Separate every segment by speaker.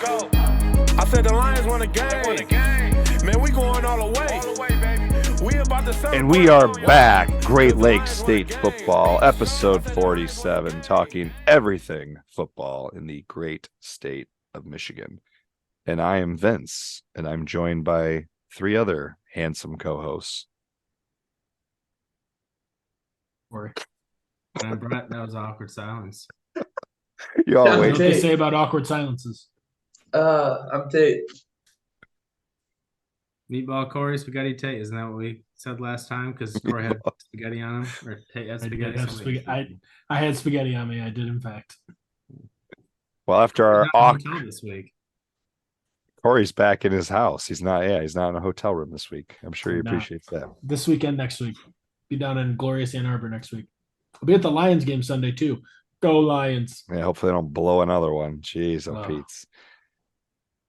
Speaker 1: I said the Lions won a game. Man, we going all the way, baby. We about to celebrate.
Speaker 2: And we are back, Great Lakes State Football, episode 47, talking everything football in the great state of Michigan. And I am Vince, and I'm joined by three other handsome co-hosts.
Speaker 3: Kory. And Brett, that was awkward silence.
Speaker 2: You all
Speaker 3: What
Speaker 2: wait.
Speaker 3: do they say about awkward silences?
Speaker 4: I'm Tate.
Speaker 3: Meatball Kory, spaghetti Tate. Isn't that what we said last time? Because Kory had spaghetti on him, or Tate had spaghetti.
Speaker 5: I had spaghetti on me. I did, in fact.
Speaker 2: Well, after our
Speaker 3: hotel this week,
Speaker 2: Kory's back in his house. He's not in a hotel room this week. I'm sure he appreciates that.
Speaker 5: This weekend, next week. Be down in glorious Ann Arbor next week. I'll be at the Lions game Sunday too. Go Lions.
Speaker 2: Yeah, hopefully they don't blow another one. Jeez, Pete's.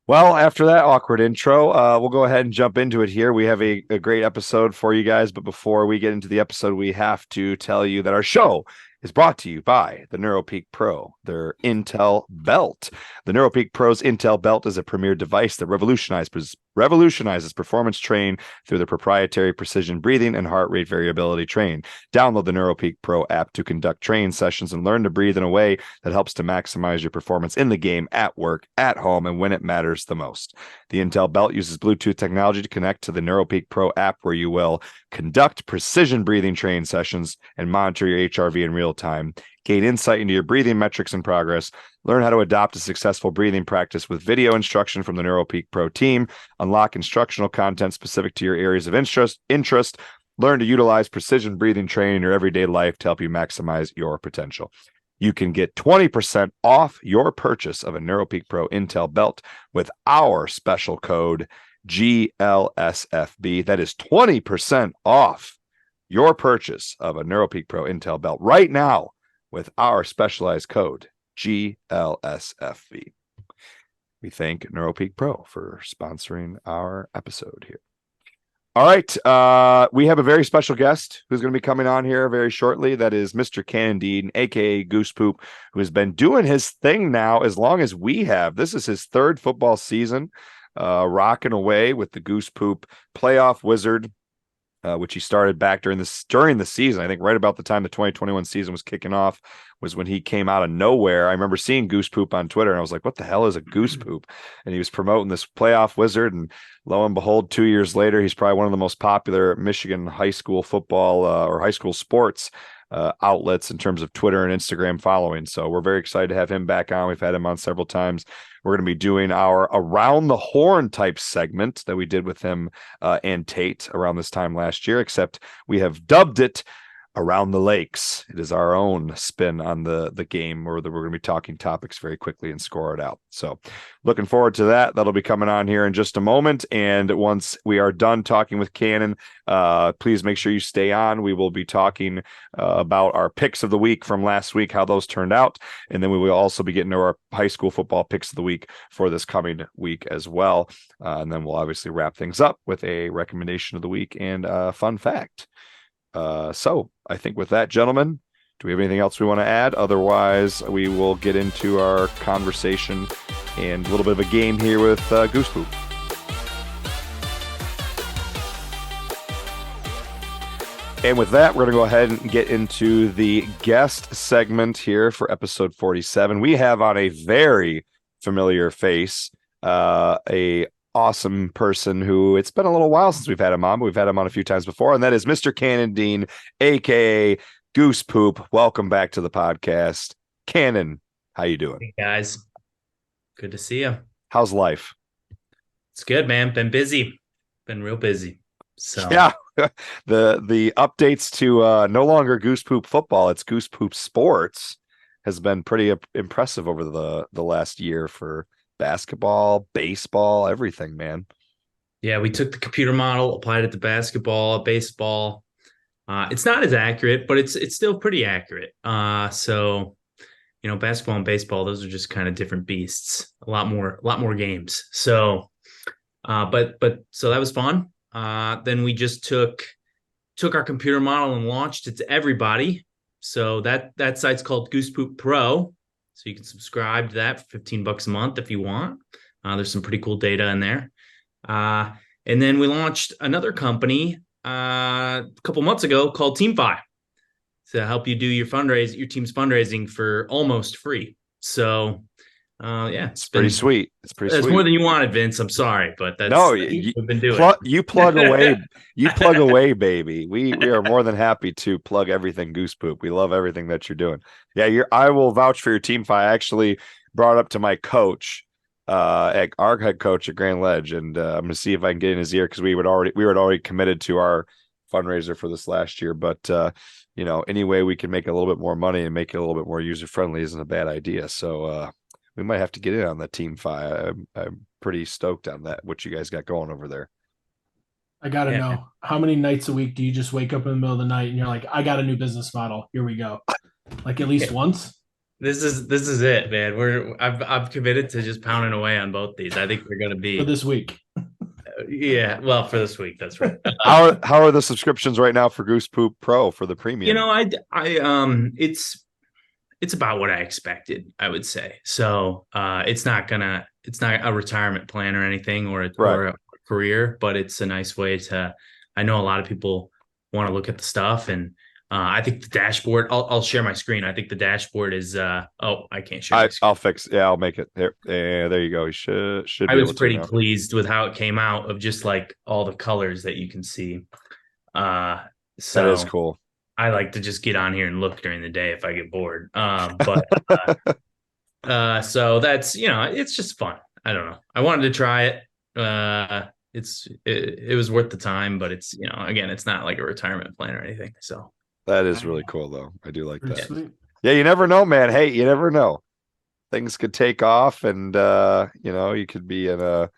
Speaker 2: Well, after that awkward intro, we'll go ahead and jump into it here. We have a great episode for you guys, but before we get into the episode, we have to tell you that our show is brought to you by the NeuroPeak Pro, their Intel belt. The NeuroPeak Pro's Intel belt is a premier device that revolutionizes performance training through the proprietary precision breathing and heart rate variability training. Download the NeuroPeak Pro app to conduct training sessions and learn to breathe in a way that helps to maximize your performance in the game, at work, at home, and when it matters the most. The Intel belt uses Bluetooth technology to connect to the NeuroPeak Pro app, where you will conduct precision breathing training sessions and monitor your HRV in real time, gain insight into your breathing metrics and progress, learn how to adopt a successful breathing practice with video instruction from the NeuroPeak Pro team, unlock instructional content specific to your areas of interest, learn to utilize precision breathing training in your everyday life to help you maximize your potential. You can get 20% off your purchase of a NeuroPeak Pro Intel belt with our special code GLSFB. That is 20% off your purchase of a NeuroPeak Pro Intel belt right now with our specialized code GLSFB. We thank NeuroPeak Pro for sponsoring our episode here. All right, we have a very special guest who's going to be coming on here very shortly. That is Mr. Kanon Dean AKA Goosepoop, who has been doing his thing now as long as we have. This is his third football season, rocking away with the Goosepoop Playoff Wizard, which he started back during the season. I think right about the time the 2021 season was kicking off was when he came out of nowhere. I remember seeing Goosepoop on Twitter, and I was like, what the hell is a Goosepoop? And he was promoting this Playoff Wizard, and lo and behold, 2 years later, he's probably one of the most popular Michigan high school football or high school sports outlets in terms of Twitter and Instagram following. So we're very excited to have him back on. We've had him on several times. We're going to be doing our Around the Horn type segment that we did with him and Tate around this time last year, except we have dubbed it Around the Lakes. It is our own spin on the game, where we're going to be talking topics very quickly and score it out. So looking forward to that. That'll be coming on here in just a moment. And once we are done talking with Kanon, please make sure you stay on. We will be talking about our picks of the week from last week, how those turned out. And then we will also be getting to our high school football picks of the week for this coming week as well. And then we'll obviously wrap things up with a recommendation of the week and a fun fact. So I think with that, gentlemen, do we have anything else we want to add? Otherwise, we will get into our conversation and a little bit of a game here with Goosepoop. And with that, we're going to go ahead and get into the guest segment here for episode 47. We have on a very familiar face, a awesome person who it's been a little while since we've had him on, but we've had him on a few times before, and that is Mr. Kanon Dean, aka Goosepoop. Welcome back to the podcast. Kanon, how you doing?
Speaker 4: Hey guys, good to see you.
Speaker 2: How's life?
Speaker 4: It's good, man. Been busy. Been real busy. So
Speaker 2: yeah, the updates to no longer Goosepoop football, it's Goosepoop sports, has been pretty impressive over the last year for basketball, baseball, everything, man.
Speaker 4: Yeah, we took the computer model, applied it to basketball, baseball. It's not as accurate, but it's still pretty accurate. So, you know, basketball and baseball, those are just kind of different beasts. A lot more games. So, but so that was fun. Then we just took our computer model and launched it to everybody. So that site's called Goosepoop Pro. So you can subscribe to that for $15 a month if you want. There's some pretty cool data in there. And then we launched another company a couple months ago called TeamFi to help you do your team's fundraising for almost free. So,
Speaker 2: it's pretty sweet.
Speaker 4: It's more than you wanted, Vince. I'm sorry, but that's
Speaker 2: no,
Speaker 4: what we've been doing.
Speaker 2: You plug away, baby. We are more than happy to plug everything Goosepoop. We love everything that you're doing. Yeah, I will vouch for your TeamFi. I actually brought up to my coach, our head coach at Grand Ledge, and I'm going to see if I can get in his ear because we were already committed to our fundraiser for this last year. But any way we can make a little bit more money and make it a little bit more user friendly isn't a bad idea. So we might have to get in on the TeamFi. I'm pretty stoked on that. What you guys got going over there?
Speaker 5: I gotta know, how many nights a week do you just wake up in the middle of the night and you're like, I got a new business model. Here we go. Like at least once.
Speaker 4: This is it, man. I've committed to just pounding away on both these. I think they're going to be
Speaker 5: for this week.
Speaker 4: Yeah, well, for this week, that's right.
Speaker 2: How are the subscriptions right now for Goosepoop Pro for the premium?
Speaker 4: It's about what I expected, I would say. So it's not a retirement plan or anything or a career, but it's a nice way to. I know a lot of people want to look at the stuff, and I think the dashboard. I'll share my screen. I think the dashboard is. I can't share.
Speaker 2: I'll fix. Yeah, I'll make it there. Yeah, there you go. You should.
Speaker 4: I was pretty pleased with how it came out of just like all the colors that you can see. So
Speaker 2: that is cool.
Speaker 4: I like to just get on here and look during the day if I get bored. So that's it's just fun. I don't know. I wanted to try it. It was worth the time, but it's again, it's not like a retirement plan or anything. So.
Speaker 2: That is really cool, though. I do like that.
Speaker 5: Sweet.
Speaker 2: Yeah, you never know, man. Hey, you never know. Things could take off, and you could be in a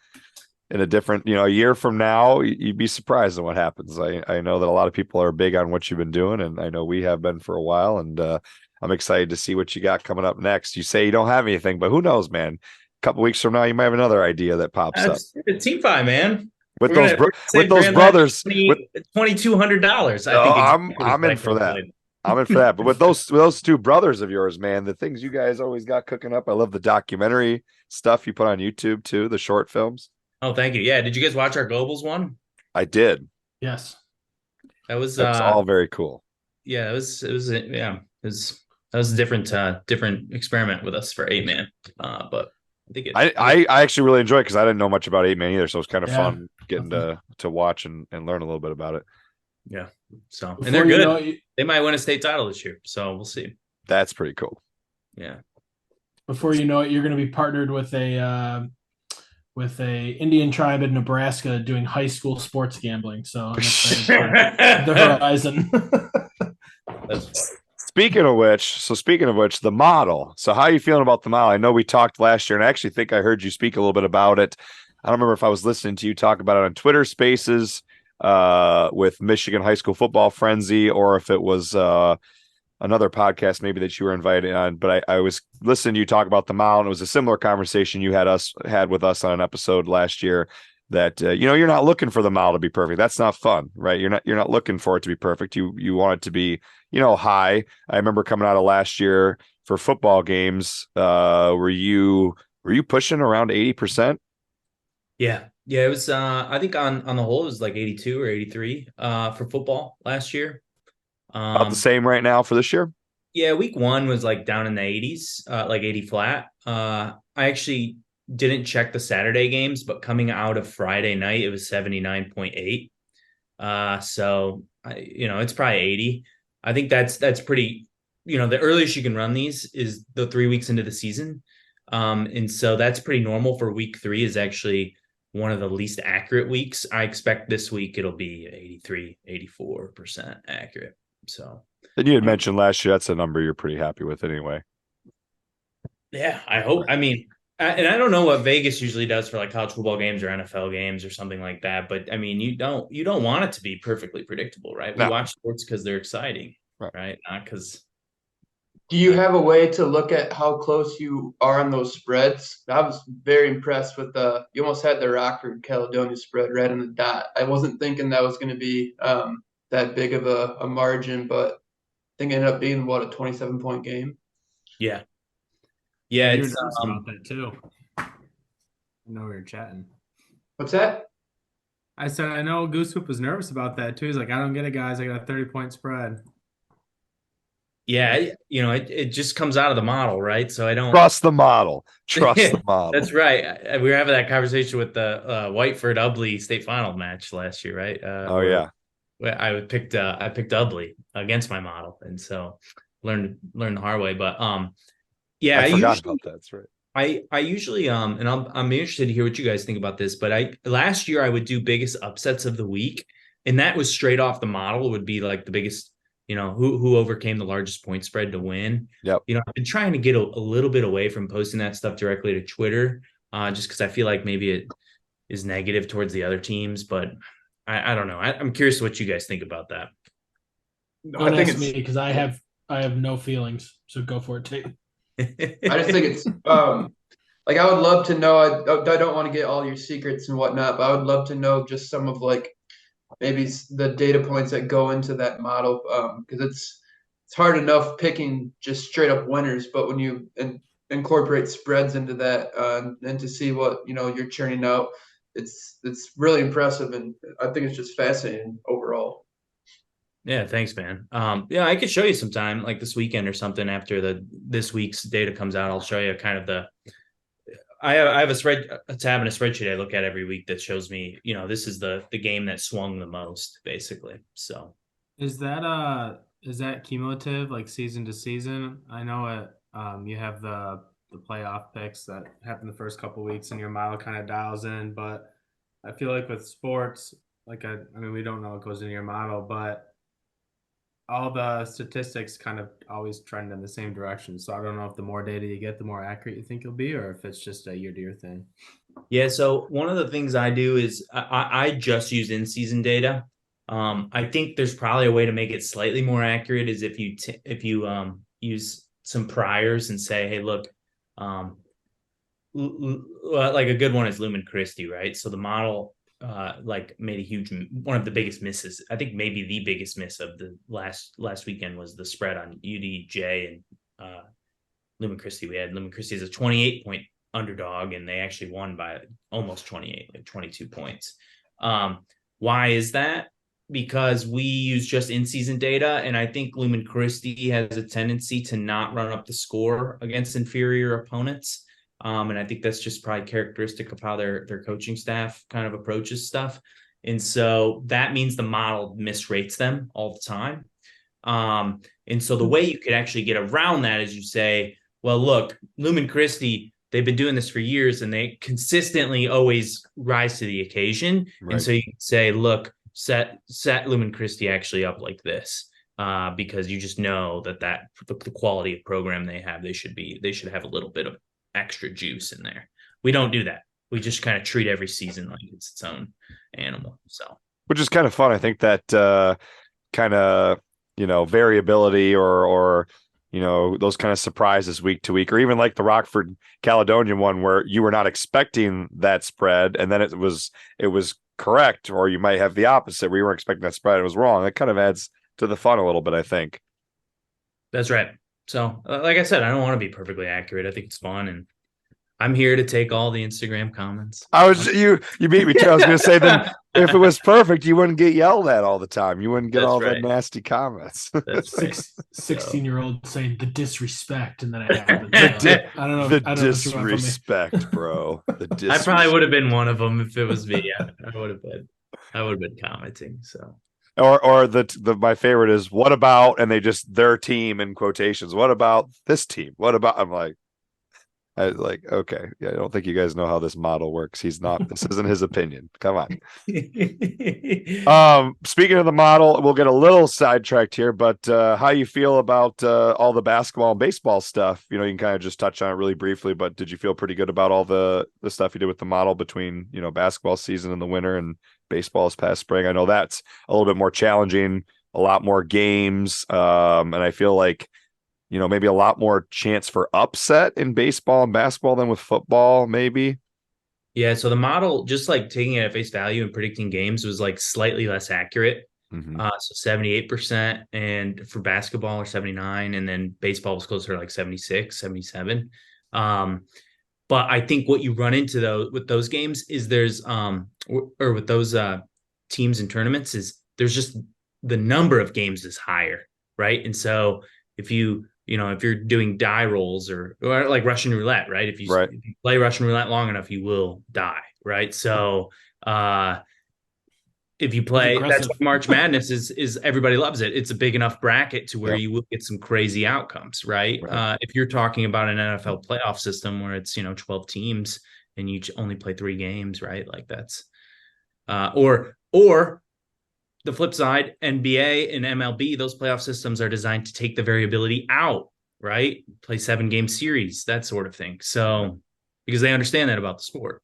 Speaker 2: different, a year from now, you'd be surprised at what happens. I know that a lot of people are big on what you've been doing, and I know we have been for a while, and I'm excited to see what you got coming up next. You say you don't have anything, but who knows, man? A couple weeks from now, you might have another idea that pops up.
Speaker 4: TeamFi, man.
Speaker 2: With those brothers,
Speaker 4: $2,200.
Speaker 2: I'm in for that. I'm in for that. But with those two brothers of yours, man, the things you guys always got cooking up. I love the documentary stuff you put on YouTube too, the short films.
Speaker 4: Oh, thank you. Yeah, did you guys watch our Globals one?
Speaker 2: I did.
Speaker 5: Yes.
Speaker 4: That's
Speaker 2: all very cool.
Speaker 4: Yeah, that was a different experiment with us for 8-Man. But
Speaker 2: I actually really enjoyed it because I didn't know much about 8-Man either, so it was kind of fun getting to watch and learn a little bit about it.
Speaker 4: Yeah. So and they're good. They might win a state title this year, so we'll see.
Speaker 2: That's pretty cool.
Speaker 4: Yeah.
Speaker 5: Before you know it, you're going to be partnered with a Indian tribe in Nebraska doing high school sports gambling. So I'm excited for the horizon.
Speaker 4: That's funny.
Speaker 2: Speaking of which, the model. So how are you feeling about the model? I know we talked last year, and I actually think I heard you speak a little bit about it. I don't remember if I was listening to you talk about it on Twitter Spaces with Michigan High School Football Frenzy, or if it was another podcast maybe that you were invited on. But I was listening to you talk about the model, and it was a similar conversation you had with us on an episode last year. That you're not looking for the model to be perfect. That's not fun, right? You're not looking for it to be perfect. You want it to be high. I remember coming out of last year for football games. Were you pushing around 80%?
Speaker 4: Yeah. It was. I think on the whole it was like 82 or 83 for football last year.
Speaker 2: About the same right now for this year.
Speaker 4: Yeah, week 1 was like down in the 80s, like 80 flat. I actually didn't check the Saturday games, but coming out of Friday night, it was 79.8. So it's probably 80. I think that's pretty, the earliest you can run these is the 3 weeks into the season. And so that's pretty normal for week 3 is actually one of the least accurate weeks. I expect this week it'll be 83, 84% accurate. So.
Speaker 2: And you had mentioned last year, that's a number you're pretty happy with anyway.
Speaker 4: Yeah, I hope. I mean, and I don't know what Vegas usually does for like college football games or NFL games or something like that. But I mean, you don't want it to be perfectly predictable, right? We watch sports because they're exciting, right? Not because.
Speaker 6: Do you have a way to look at how close you are on those spreads? I was very impressed with you almost had the Rockford Caledonia spread right on the dot. I wasn't thinking that was going to be that big of a margin, but I think it ended up being a 27-point game.
Speaker 4: Yeah. Yeah,
Speaker 3: it's about that too. I know we were chatting.
Speaker 6: What's that?
Speaker 3: I said I know Goosepoop was nervous about that too. He's like, I don't get it, guys. I got a 30-point spread.
Speaker 4: Yeah, it just comes out of the model, right? So I don't
Speaker 2: Trust the model. Trust the model.
Speaker 4: That's right. We were having that conversation with the Whiteford Ubley state final match last year, right?
Speaker 2: Yeah.
Speaker 4: I picked Ubley against my model, and so learned the hard way. But yeah,
Speaker 2: I forgot about that. That's right.
Speaker 4: I usually and I'm interested to hear what you guys think about this. But last year I would do biggest upsets of the week, and that was straight off the model. Would be like the biggest, who overcame the largest point spread to win.
Speaker 2: Yep.
Speaker 4: I've been trying to get a little bit away from posting that stuff directly to Twitter, just because I feel like maybe it is negative towards the other teams. But I don't know. I'm curious what you guys think about that.
Speaker 5: Don't ask me because I have no feelings. So go for it, Tate.
Speaker 6: I just think it's like I would love to know. I don't want to get all your secrets and whatnot, but I would love to know just some of like maybe the data points that go into that model, because it's hard enough picking just straight up winners, but when you incorporate spreads into that and to see what you're churning out, it's really impressive, and I think it's just fascinating overall.
Speaker 4: Yeah, thanks, man. Yeah, I could show you sometime, like this weekend or something. After this week's data comes out, I'll show you kind of I have a tab in a spreadsheet I look at every week that shows me, this is the game that swung the most, basically. So
Speaker 3: is that cumulative, like season to season? I know it. You have the playoff picks that happen the first couple of weeks, and your model kind of dials in. But I feel like with sports, like I mean, we don't know what goes into your model, but all the statistics kind of always trend in the same direction. So I don't know if the more data you get, the more accurate you think you'll be, or if it's just a year-to-year thing.
Speaker 4: Yeah. So one of the things I do is I just use in-season data. I think there's probably a way to make it slightly more accurate is if you use some priors and say, hey, look, like a good one is Lumen Christi, right? So the model made one of the biggest misses. I think maybe the biggest miss of the last weekend was the spread on UDJ and Lumen Christi. We had Lumen Christi as a 28-point underdog, and they actually won by almost 28, like 22 points. Why is that? Because we use just in-season data, and I think Lumen Christi has a tendency to not run up the score against inferior opponents. And I think that's just probably characteristic of how their coaching staff kind of approaches stuff. And so that means the model misrates them all the time. And so the way you could actually get around that is you say, well, look, Lumen Christi, they've been doing this for years and they consistently always rise to the occasion. Right. And so you can say, look, set Lumen Christi actually up like this. Because you just know that the quality of program they have, they should have a little bit of extra juice in there. We don't do that. We just kind of treat every season like it's its own animal. So, which is kind of fun. I think that kind of variability or those kind of surprises week to week, or even like the Rockford Caledonian one where you were not expecting that spread and then it was correct, or you might have the opposite where you weren't expecting that spread, it was wrong. That kind of adds to the fun a little bit, I think. That's right. So, like I said, I don't want to be perfectly accurate. I think it's fun, and I'm here to take all the Instagram comments. You beat me too. I was going to say that if it was perfect, you wouldn't get yelled at all the time. You wouldn't get the nasty comments. That's
Speaker 5: 16-year-old saying the disrespect, and then it happens. I don't know.
Speaker 2: The disrespect, bro. The disrespect.
Speaker 4: I probably would have been one of them if it was me. Yeah, I would have been commenting. So.
Speaker 2: Or my favorite is what about, and they just their team in quotations. What about this team? What about? I'm like, okay, yeah, I don't think you guys know how this model works. He's not. This isn't his opinion. Come on. Speaking of the model, we'll get a little sidetracked here, but how you feel about all the basketball and baseball stuff? You can kind of just touch on it really briefly, but did you feel pretty good about all the stuff you did with the model between basketball season in the winter and baseball this past spring? I know that's a little bit more challenging, a lot more games, and I feel like maybe a lot more chance for upset in baseball and basketball than with football, maybe.
Speaker 4: Yeah, so the model, just like taking it at face value and predicting games, was like slightly less accurate. Mm-hmm. So 78%, and for basketball or 79%, and then baseball was closer to like 76, 77. But I think what you run into though with those games is there's or with those teams and tournaments is there's just the number of games is higher, right? And so if if you're doing die rolls or like Russian roulette, right? If
Speaker 2: Right.
Speaker 4: you play Russian roulette long enough, you will die, right? So if you play, that's what March Madness is everybody loves it. It's a big enough bracket to where
Speaker 2: Yep.
Speaker 4: you will get some crazy outcomes, right? If you're talking about an NFL playoff system where it's 12 teams and you only play 3 games, right? Like that's or the flip side, NBA and MLB, those playoff systems are designed to take the variability out, right? Play 7-game series, that sort of thing. So because they understand that about the sport.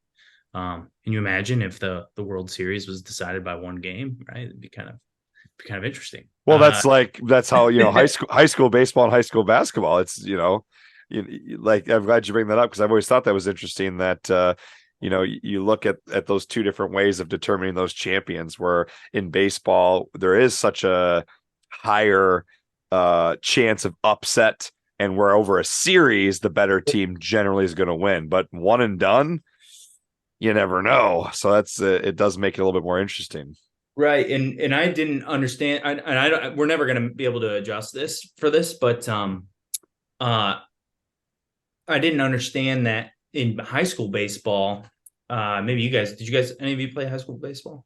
Speaker 4: Can you imagine if the World Series was decided by 1 game, right? It'd be kind of interesting.
Speaker 2: Well, that's how high school baseball and high school basketball. It's like I'm glad you bring that up because I've always thought that was interesting that you look at those 2 different ways of determining those champions. Where in baseball there is such a higher chance of upset, and where over a series the better team generally is going to win. But one and done, you never know. So it does make it a little bit more interesting.
Speaker 4: Right. And I didn't understand, we're never going to be able to adjust this for this, but I didn't understand that in high school baseball. Maybe any of you play high school baseball?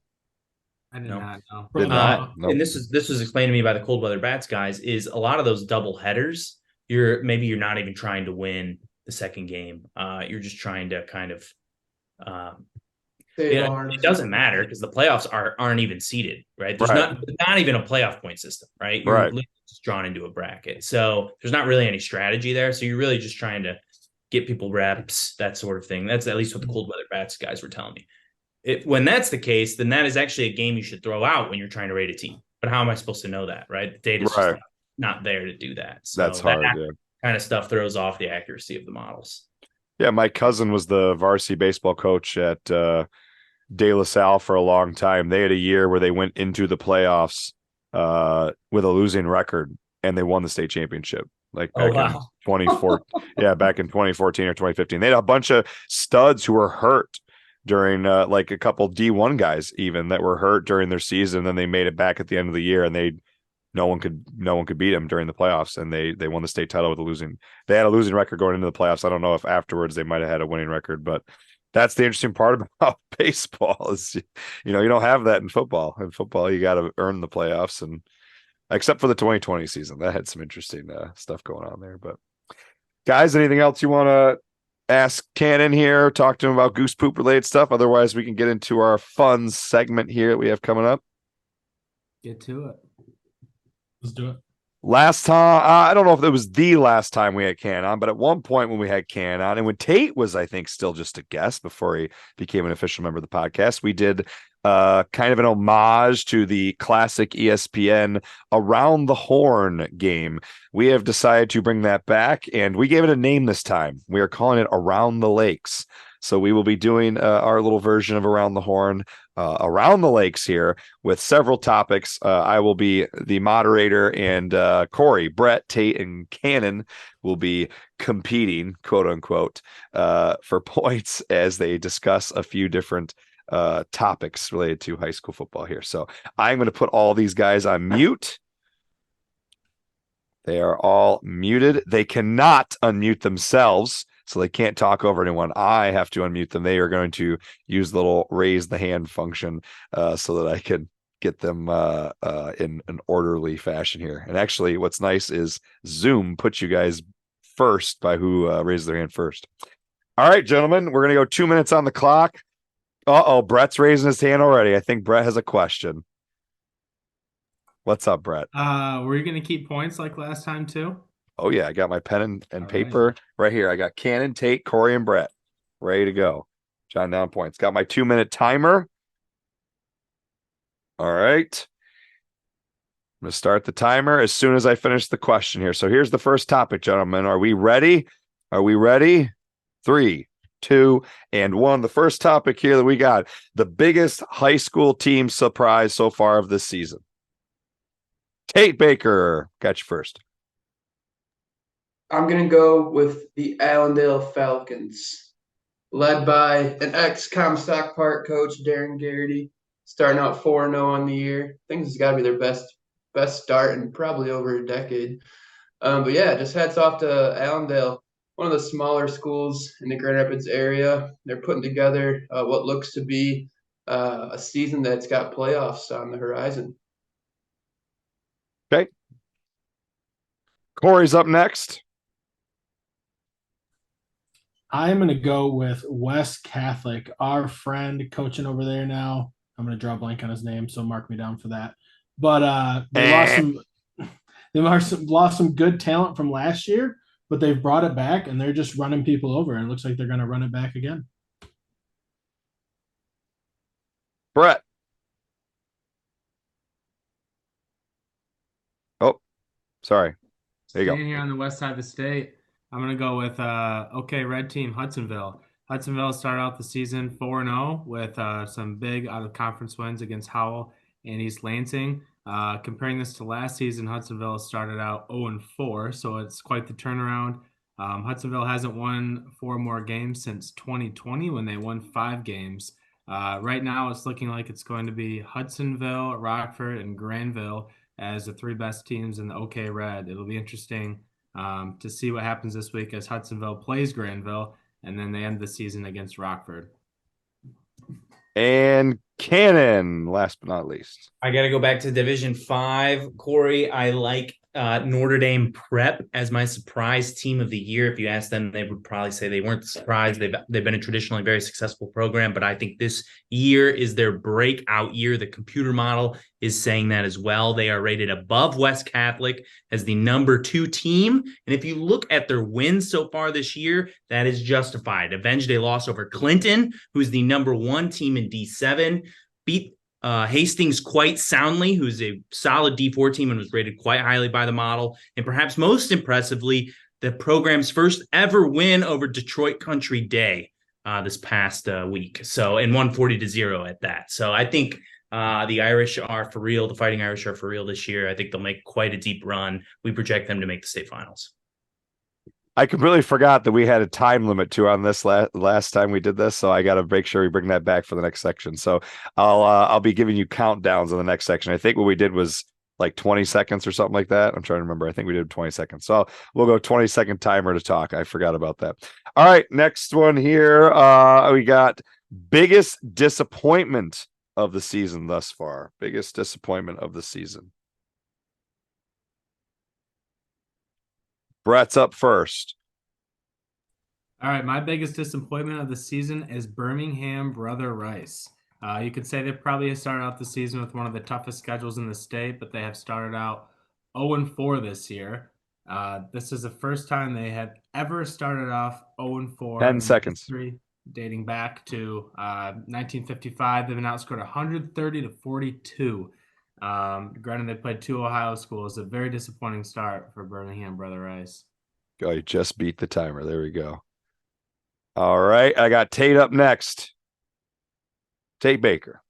Speaker 3: I did not know.
Speaker 2: Did not. Nope.
Speaker 4: And this was explained to me by the Cold Weather Bats guys, is a lot of those double headers, you're not even trying to win the second game. You're just trying to kind of it doesn't matter because the playoffs aren't even seeded, right? There's not even a playoff point system, right? You're just drawn into a bracket. So there's not really any strategy there. So you're really just trying to get people reps, that sort of thing. That's at least what the Cold Weather Bats guys were telling me. When that's the case, then that is actually a game you should throw out when you're trying to rate a team. But how am I supposed to know that, right? The data's just not there to do that. So
Speaker 2: that's hard.
Speaker 4: Kind of stuff throws off the accuracy of the models.
Speaker 2: Yeah, my cousin was the varsity baseball coach at De La Salle for a long time. They had a year where they went into the playoffs with a losing record, and they won the state championship. Like back in 2014, back in 2014 or 2015, they had a bunch of studs who were hurt during like a couple D1 guys even that were hurt during their season. And then they made it back at the end of the year, and no one could beat them during the playoffs, and they won the state title with they had a losing record going into the playoffs. I don't know if afterwards they might have had a winning record, but that's the interesting part about baseball is, you don't have that in football. In football, you got to earn the playoffs, and except for the 2020 season, that had some interesting stuff going on there. But guys, anything else you want to ask Kanon here? Talk to him about Goosepoop related stuff. Otherwise, we can get into our fun segment here that we have coming up.
Speaker 3: Get to it.
Speaker 5: Let's do it.
Speaker 2: Last time, I don't know if it was the last time we had Kanon on, but at one point when we had Kanon on, and when Tate was, I think, still just a guest before he became an official member of the podcast, we did kind of an homage to the classic ESPN Around the Horn game. We have decided to bring that back, and we gave it a name this time. We are calling it Around the Lakes. So we will be doing our little version of Around the Horn around the lakes here with several topics. I will be the moderator, and Kory, Brett, Tate, and Kanon will be competing, quote unquote, for points as they discuss a few different topics related to high school football here. So I'm going to put all these guys on mute. They are all muted. They cannot unmute themselves, so they can't talk over anyone. I have to unmute them. They are going to use the little raise the hand function so that I can get them in an orderly fashion here. And actually, what's nice is Zoom puts you guys first by who raised their hand first. All right, gentlemen, we're going to go 2 minutes on the clock. Brett's raising his hand already. I think Brett has a question. What's up, Brett?
Speaker 3: Were you going to keep points like last time too?
Speaker 2: Oh, yeah. I got my pen and paper right here. I got Kanon, Tate, Kory, and Brett ready to go. Jotting down points. Got my 2-minute timer. All right. I'm going to start the timer as soon as I finish the question here. So here's the first topic, gentlemen. Are we ready? 3, 2, and 1. The first topic here that we got, the biggest high school team surprise so far of this season. Tate Baker, got you first.
Speaker 6: I'm going to go with the Allendale Falcons. led by an ex-Comstock Park coach, Darren Garrity, starting out 4-0 on the year. I think this has got to be their best start in probably over a decade. But yeah, just hats off to Allendale, one of the smaller schools in the Grand Rapids area. They're putting together what looks to be a season that's got playoffs on the horizon.
Speaker 2: Okay. Kory's up next.
Speaker 5: I'm going to go with West Catholic, our friend coaching over there now. I'm going to draw a blank on his name, so mark me down for that. But they lost some good talent from last year, but they've brought it back and they're just running people over. And it looks like they're going to run it back again.
Speaker 2: Brett. Oh, sorry. There you
Speaker 3: Staying
Speaker 2: go.
Speaker 3: here on the west side of the state, I'm going to go with OK Red Team Hudsonville. Hudsonville started out the season 4-0 with some big out-of-conference wins against Howell and East Lansing. Comparing this to last season, Hudsonville started out 0-4, so it's quite the turnaround. Hudsonville hasn't won 4 more games since 2020 when they won 5 games. Right now, it's looking like it's going to be Hudsonville, Rockford, and Granville as the 3 best teams in the OK Red. It'll be interesting to see what happens this week as Hudsonville plays Granville, and then they end the season against Rockford.
Speaker 2: And Kanon, last but not least.
Speaker 4: I got to go back to Division 5. Kory, I like Notre Dame Prep as my surprise team of the year. If you ask them, they would probably say they weren't surprised. They've been a traditionally very successful program, but I think this year is their breakout year. The computer model is saying that as well. They are rated above West Catholic as the number 2 team. And if you look at their wins so far this year, that is justified. Avenged a loss over Clinton, who's the number 1 team in D7, beat Hastings quite soundly, who's a solid D4 team and was rated quite highly by the model. And perhaps most impressively, the program's first ever win over Detroit Country Day this past week. So, and 140-0 at that. So I think the Irish are for real. The Fighting Irish are for real this year. I think they'll make quite a deep run. We project them to make the state finals.
Speaker 2: I completely forgot that we had a time limit too on this last time we did this, so I got to make sure we bring that back for the next section. So I'll be giving you countdowns in the next section. I think what we did was like 20 seconds or something like that. I'm trying to remember. I think we did 20 seconds. So we'll go 20-second timer to talk. I forgot about that. All right, next one here. We got biggest disappointment of the season thus far. Biggest disappointment of the season. Brett's up first.
Speaker 3: All right, my biggest disappointment of the season is Birmingham Brother Rice. You could say they probably started out the season with one of the toughest schedules in the state, but they have started out 0-4 this year. This is the first time they have ever started off 0-4
Speaker 2: 10
Speaker 3: in
Speaker 2: seconds.
Speaker 3: history, dating back to 1955. They've been outscored 130-42. Granted, they played 2 Ohio schools. A very disappointing start for Birmingham Brother Rice.
Speaker 2: Oh, you just beat the timer. There we go. All right, I got Tate up next. Tate Baker.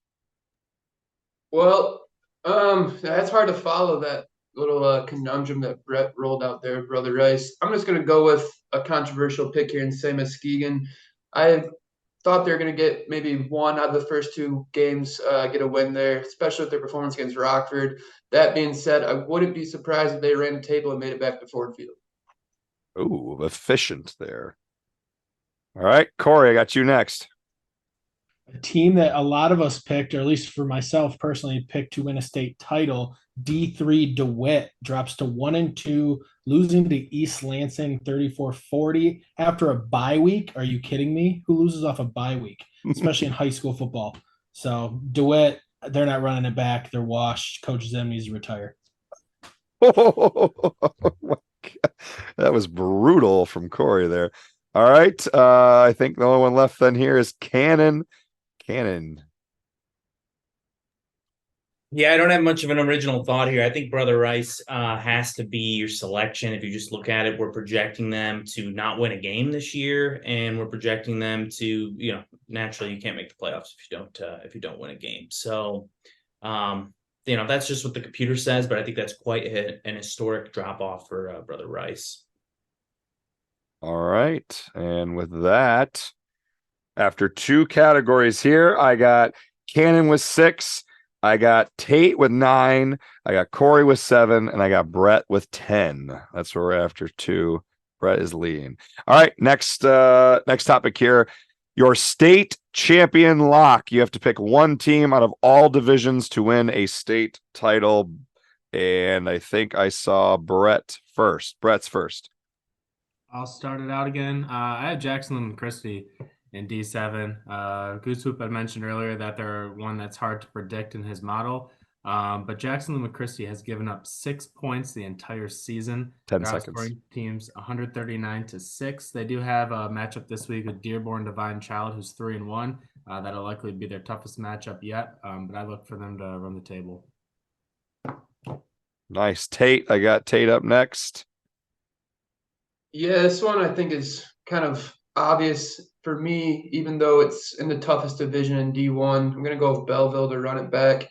Speaker 6: Well, that's hard to follow that little conundrum that Brett rolled out there, Brother Rice. I'm just going to go with a controversial pick here and say Muskegon. I thought they were going to get maybe 1 out of the first 2 games, get a win there, especially with their performance against Rockford. That being said, I wouldn't be surprised if they ran the table and made it back to Ford Field.
Speaker 2: Ooh, efficient there. All right, Kory, I got you next.
Speaker 5: A team that a lot of us picked, or at least for myself personally, picked to win a state title. D3 DeWitt drops to 1-2, losing to East Lansing 34-40 after a bye week. Are you kidding me? Who loses off a bye week, especially in high school football? So DeWitt, they're not running it back. They're washed. Coach Zim needs to retire.
Speaker 2: Oh my God. That was brutal from Kory there. All right, I think the only one left then here is Kanon.
Speaker 4: Yeah, I don't have much of an original thought here. I think Brother Rice has to be your selection. If you just look at it, we're projecting them to not win a game this year, and we're projecting them to, naturally you can't make the playoffs if you don't win a game. So, that's just what the computer says, but I think that's quite an historic drop off for Brother Rice.
Speaker 2: All right, and with that, After 2 categories here, I got Kanon with 6. I got Tate with 9. I got Kory with 7, and I got Brett with 10. That's where we're after 2. Brett is leading. All right, next topic here. Your state champion lock. You have to pick one team out of all divisions to win a state title. And I think I saw Brett first. Brett's first.
Speaker 3: I'll start it out again. I have Jackson Christie in D7. Goosepoop had mentioned earlier that they're one that's hard to predict in his model. But Jackson Christie has given up 6 points the entire season.
Speaker 2: 10 seconds.
Speaker 3: Teams 139-6. They do have a matchup this week with Dearborn Divine Child, who's 3-1. That'll likely be their toughest matchup yet. But I look for them to run the table.
Speaker 2: Nice. Tate. I got Tate up next.
Speaker 6: Yeah, this one I think is kind of obvious for me, even though it's in the toughest division in D1. I'm going to go with Belleville to run it back.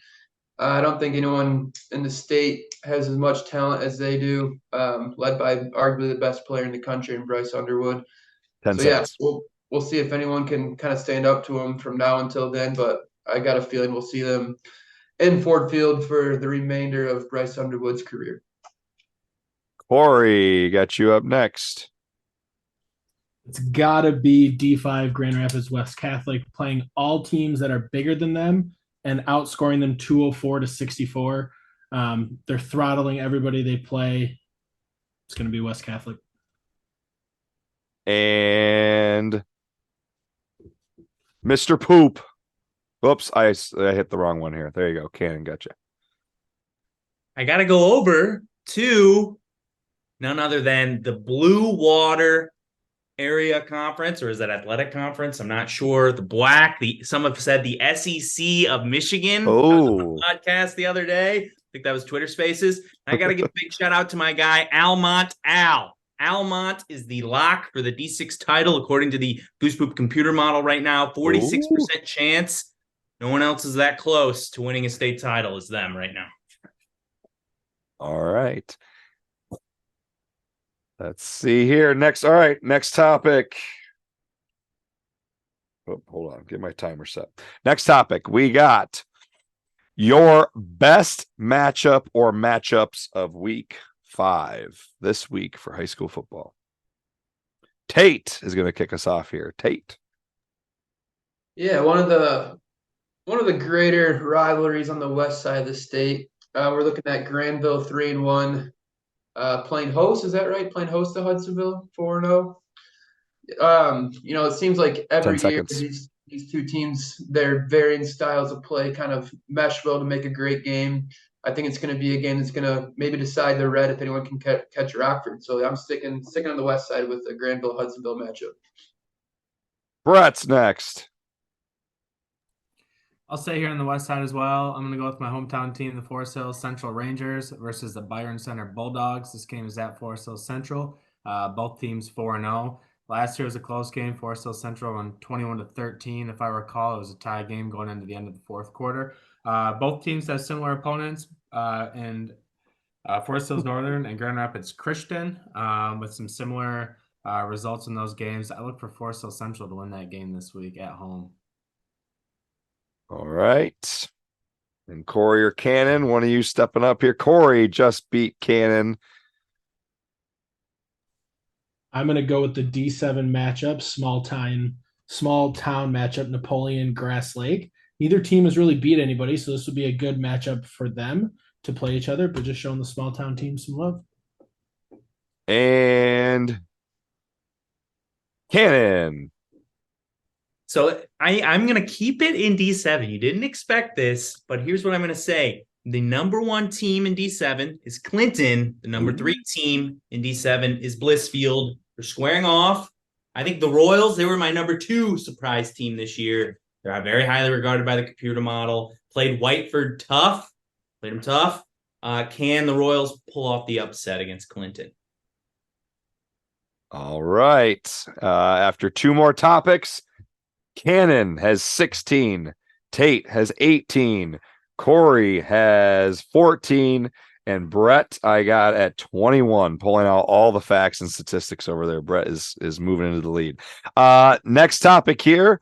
Speaker 6: I don't think anyone in the state has as much talent as they do, led by arguably the best player in the country in Bryce Underwood.
Speaker 2: 10
Speaker 6: So
Speaker 2: seconds.
Speaker 6: yeah, we'll see if anyone can kind of stand up to him from now until then, but I got a feeling we'll see them in Ford Field for the remainder of Bryce Underwood's career.
Speaker 2: Kory, got you up next.
Speaker 5: It's got to be D5 Grand Rapids West Catholic, playing all teams that are bigger than them and outscoring them 204-64. They're throttling everybody they play. It's going to be West Catholic.
Speaker 2: And Mr. Poop. Oops, I hit the wrong one here. There you go. Kanon, gotcha.
Speaker 4: I got to go over to none other than the Blue Water Area Conference, or is that Athletic Conference? I'm not sure. The Black, some have said the SEC of Michigan.
Speaker 2: Oh,
Speaker 4: Podcast the other day. I think that was Twitter Spaces. I got to give a big shout out to my guy Almont Al. Almont is the lock for the D6 title according to the Goosepoop computer model right now. 46% chance. No one else is that close to winning a state title as them right now.
Speaker 2: all right. Let's see here. Next. All right. Next topic. Oh, hold on. Get my timer set. Next topic. We got your best matchup or matchups of week 5 this week for high school football. Tate is going to kick us off here. Tate.
Speaker 6: Yeah, one of the greater rivalries on the west side of the state. We're looking at Granville 3-1. Playing host, is that right? Playing host to Hudsonville 4-0. It seems like every year these two teams, their varying styles of play kind of mesh well to make a great game. I think it's going to be a game that's going to maybe decide the red if anyone can catch Rockford. So I'm sticking on the west side with the Granville Hudsonville matchup.
Speaker 2: Brett's next.
Speaker 3: I'll stay here on the west side as well. I'm going to go with my hometown team, the Forest Hills Central Rangers versus the Byron Center Bulldogs. This game is at Forest Hills Central. Both teams 4-0. Last year was a close game. Forest Hills Central won 21-13. If I recall, it was a tie game going into the end of the fourth quarter. Both teams have similar opponents, and Forest Hills Northern and Grand Rapids Christian with some similar results in those games. I look for Forest Hills Central to win that game this week at home.
Speaker 2: All right. And Kory or Kanon, one of you stepping up here. Kory just beat Kanon.
Speaker 5: I'm going to go with the D7 matchup, small town matchup, Napoleon Grass Lake. Neither team has really beat anybody, so this would be a good matchup for them to play each other, but just showing the small town team some love.
Speaker 2: And Kanon.
Speaker 4: So I'm going to keep it in D7. You didn't expect this, but here's what I'm going to say. The number 1 team in D7 is Clinton. The number 3 team in D7 is Blissfield. They're squaring off. I think the Royals, they were my number 2 surprise team this year. They're very highly regarded by the computer model. Played Whiteford tough. Played them tough. Can the Royals pull off the upset against Clinton?
Speaker 2: All right. After 2 more topics, Kanon has 16. Tate has 18. Kory has 14. And Brett, I got at 21, pulling out all the facts and statistics over there. Brett is moving into the lead. Next topic here.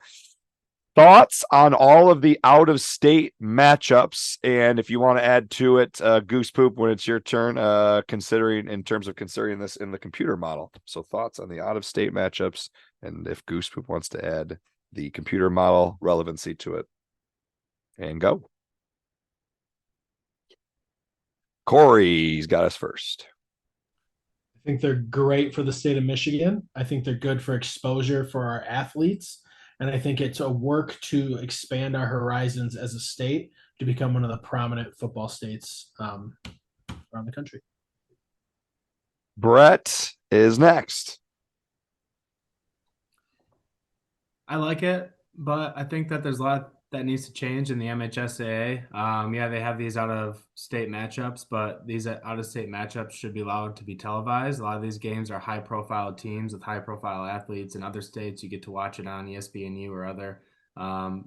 Speaker 2: Thoughts on all of the out-of-state matchups, and if you want to add to it, Goosepoop, when it's your turn, considering this in the computer model. So thoughts on the out-of-state matchups, and if Goosepoop wants to add the computer model relevancy to it, and go. Kory's got us first.
Speaker 5: I think they're great for the state of Michigan. I think they're good for exposure for our athletes. And I think it's a work to expand our horizons as a state to become one of the prominent football states around the country.
Speaker 2: Brett is next.
Speaker 3: I like it, but I think that there's a lot that needs to change in the MHSAA. Yeah, they have these out-of-state matchups, but these out-of-state matchups should be allowed to be televised. A lot of these games are high-profile teams with high-profile athletes. In other states, you get to watch it on ESPNU or other.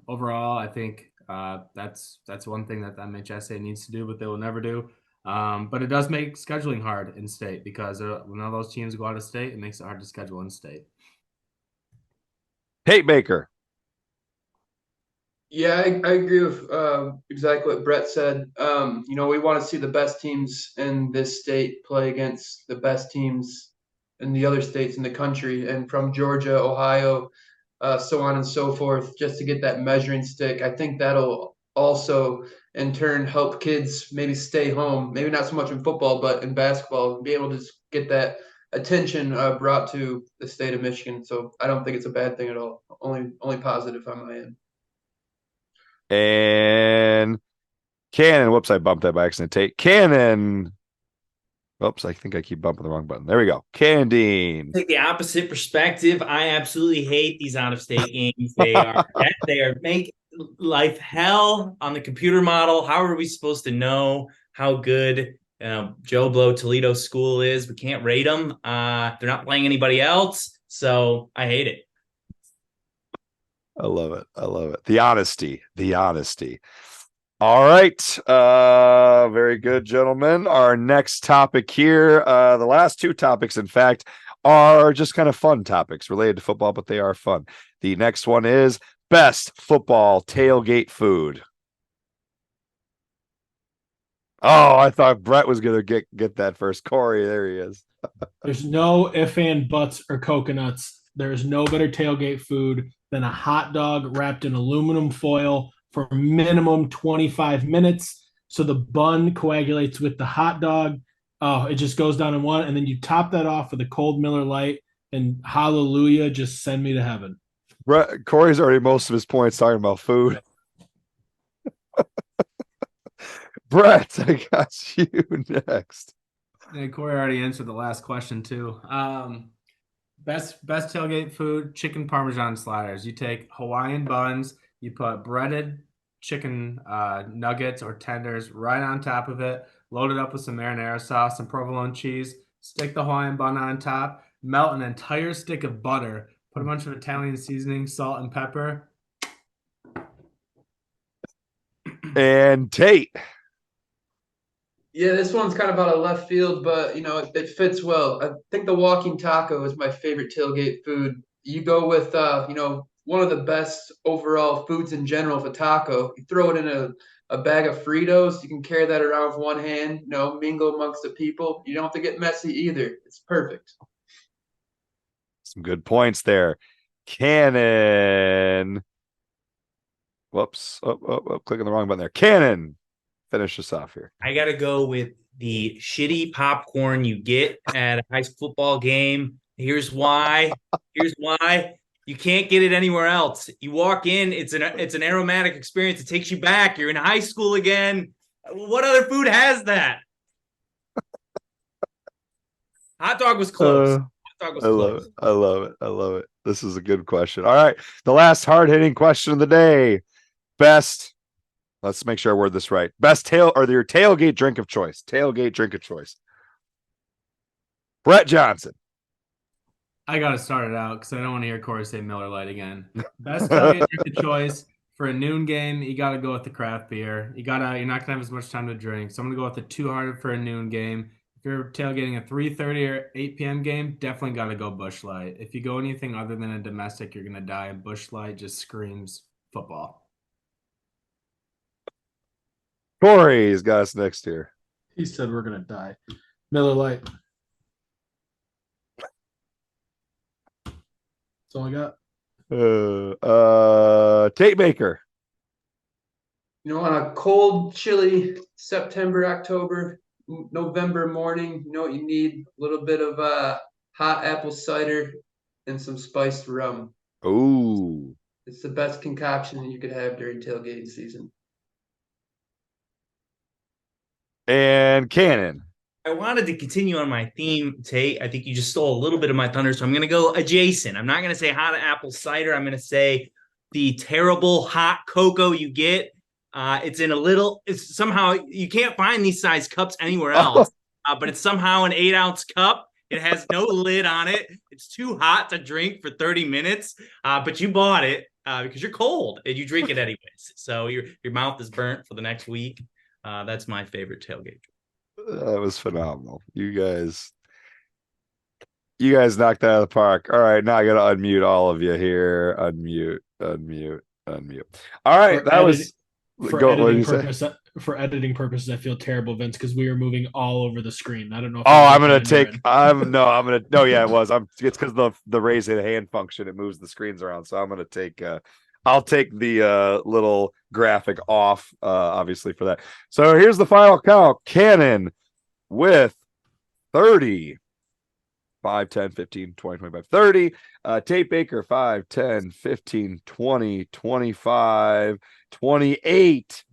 Speaker 3: Overall, I think that's one thing that the MHSAA needs to do, but they will never do. But it does make scheduling hard in state because when all those teams go out of state, it makes it hard to schedule in state.
Speaker 2: Tate Baker.
Speaker 6: Yeah, I agree with exactly what Brett said. We want to see the best teams in this state play against the best teams in the other states in the country, and from Georgia, Ohio, so on and so forth, just to get that measuring stick. I think that'll also, in turn, help kids maybe stay home, maybe not so much in football, but in basketball, and be able to get that attention brought to the state of Michigan. So I don't think it's a bad thing at all. Only positive on my end.
Speaker 2: And Kanon. Whoops, I bumped that by accident. Tate. Kanon. Oops, I think I keep bumping the wrong button. There we go. Kanon Dean.
Speaker 4: Take the opposite perspective. I absolutely hate these out-of-state games. They are make life hell on the computer model. How are we supposed to know how good Joe Blow Toledo School is? We can't rate them. They're not playing anybody else, so I hate it.
Speaker 2: I love it. I love it. The honesty. All right. Very good, gentlemen. Our next topic here, the last two topics, in fact, are just kind of fun topics related to football, but they are fun. The next one is best football tailgate food. Oh, I thought Brett was going to get that first. Kory, there he is.
Speaker 5: There's no ifs and buts or coconuts. There's no better tailgate food than a hot dog wrapped in aluminum foil for minimum 25 minutes. So the bun coagulates with the hot dog. Oh, it just goes down in one. And then you top that off with a cold Miller Lite, and hallelujah, just send me to heaven.
Speaker 2: Kory's already most of his points talking about food. Brett, I got you next.
Speaker 3: And Kory already answered the last question too. Best tailgate food, chicken Parmesan sliders. You take Hawaiian buns, you put breaded chicken nuggets or tenders right on top of it, load it up with some marinara sauce and provolone cheese, stick the Hawaiian bun on top, melt an entire stick of butter, put a bunch of Italian seasoning, salt, and pepper.
Speaker 2: And Tate.
Speaker 6: Yeah, this one's kind of out of left field, but it fits well. I think the walking taco is my favorite tailgate food. You go with one of the best overall foods in general for taco. You throw it in a bag of Fritos. You can carry that around with one hand, mingle amongst the people. You don't have to get messy either. It's perfect.
Speaker 2: Some good points there. Kanon. Whoops. Clicking the wrong button there. Kanon. Finish us off here.
Speaker 4: I got to go with the shitty popcorn you get at a high school football game. Here's why. You can't get it anywhere else. You walk in, it's an aromatic experience. It takes you back. You're in high school again. What other food has that? Hot dog was close.
Speaker 2: I love it. This is a good question. All right. The last hard-hitting question of the day. Let's make sure I word this right. Best your tailgate drink of choice. Brett Johnson.
Speaker 3: I got to start it out because I don't want to hear Kory say Miller Lite again. Best tailgate drink of choice, For a noon game, you got to go with the craft beer. You're not going to have as much time to drink. So I'm going to go with the 2 Hearted for a noon game. If you're tailgating a 3:30 or 8 p.m. game, definitely got to go Busch Light. If you go anything other than a domestic, you're going to die. And Busch Light just screams football.
Speaker 2: Kory's got us next here.
Speaker 5: He said we're gonna die. Miller Lite. That's all I got.
Speaker 2: Tate Baker.
Speaker 6: On a cold, chilly September, October, November morning, you know what you need? A little bit of hot apple cider and some spiced rum.
Speaker 2: Ooh.
Speaker 6: It's the best concoction that you could have during tailgating season.
Speaker 2: And Kanon.
Speaker 4: I wanted to continue on my theme, Tate. I think you just stole a little bit of my thunder, so I'm going to go adjacent. I'm not going to say hot apple cider. I'm going to say the terrible hot cocoa you get. It's somehow, you can't find these size cups anywhere else, but it's somehow an 8-ounce cup. It has no lid on it. It's too hot to drink for 30 minutes, but you bought it because you're cold and you drink it anyways. So your mouth is burnt for the next week. That's my favorite tailgate.
Speaker 2: That was phenomenal. You guys knocked that out of the park. All right, now I gotta unmute all of you here. Unmute. All right,
Speaker 5: for editing purposes, I feel terrible, Vince, because we are moving all over the screen. I don't know.
Speaker 2: It's because the raise a hand function, it moves the screens around. So I'm gonna take. I'll take the little graphic off, obviously, for that. So here's the final count. Kanon with 30. 5, 10, 15, 20, 25, 30. Tate Baker, 5, 10, 15, 20, 25, 28.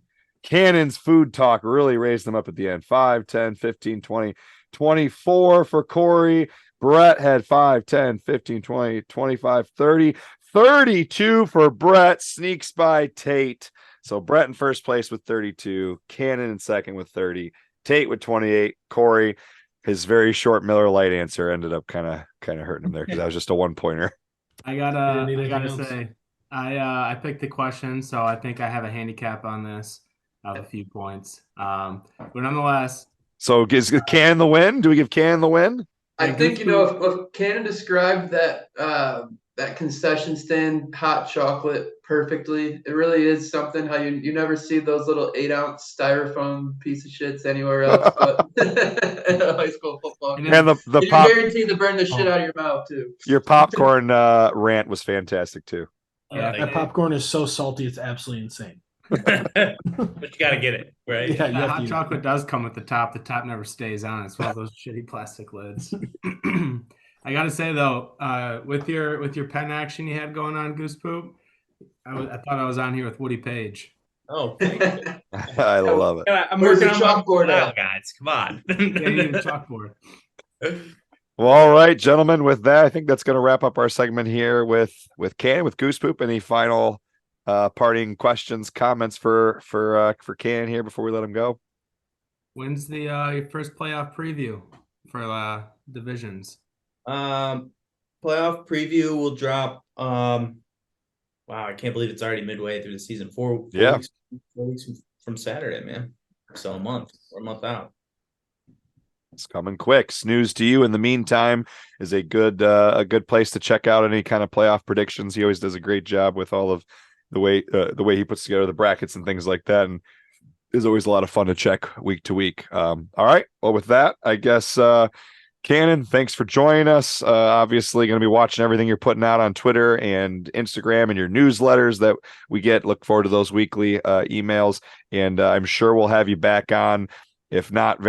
Speaker 2: Kanon's food talk really raised them up at the end. 5, 10, 15, 20, 24 for Kory. Brett had 5, 10, 15, 20, 25, 30. 32 for Brett, sneaks by Tate. So Brett in first place with 32, Kanon in second with 30, Tate with 28, Kory. His very short Miller Lite answer ended up kind of hurting him there because that was just a 1-pointer.
Speaker 3: I gotta say, I picked the question, so I think I have a handicap on this of a few points. But nonetheless.
Speaker 2: So is Kanon the win? Do we give Kanon the win?
Speaker 6: I think if Kanon described that concession stand hot chocolate perfectly. It really is something how you never see those little 8-ounce styrofoam piece of shits anywhere else but in high school football.
Speaker 2: And
Speaker 6: you're guaranteed to burn the shit out of your mouth too.
Speaker 2: Your popcorn rant was fantastic too.
Speaker 5: That popcorn is so salty, it's absolutely insane.
Speaker 4: But you gotta get it, right?
Speaker 5: Yeah,
Speaker 3: the hot chocolate does come with the top. The top never stays on. It's one of those shitty plastic lids. I gotta say though, with your pen action you had going on, Goosepoop, I thought I was on here with Woody Page.
Speaker 4: Oh, thank you.
Speaker 2: I love it.
Speaker 4: I'm working on chalkboard now, guys. Come on.
Speaker 3: Chalkboard.
Speaker 2: Well, all right, gentlemen. With that, I think that's going to wrap up our segment here with Kanon, with Goosepoop. Any final parting questions, comments for Kanon here before we let him go?
Speaker 3: When's the your first playoff preview for divisions?
Speaker 4: Playoff preview will drop. Wow, I can't believe it's already midway through the season. 4 weeks from Saturday, man. So a month out.
Speaker 2: It's coming quick. Snooze to you in the meantime is a good place to check out any kind of playoff predictions. He always does a great job with all of the way he puts together the brackets and things like that, and is always a lot of fun to check week to week. All right. Well, with that, I guess Kanon, thanks for joining us. Obviously going to be watching everything you're putting out on Twitter and Instagram and your newsletters that we get. Look forward to those weekly emails, and I'm sure we'll have you back on. If not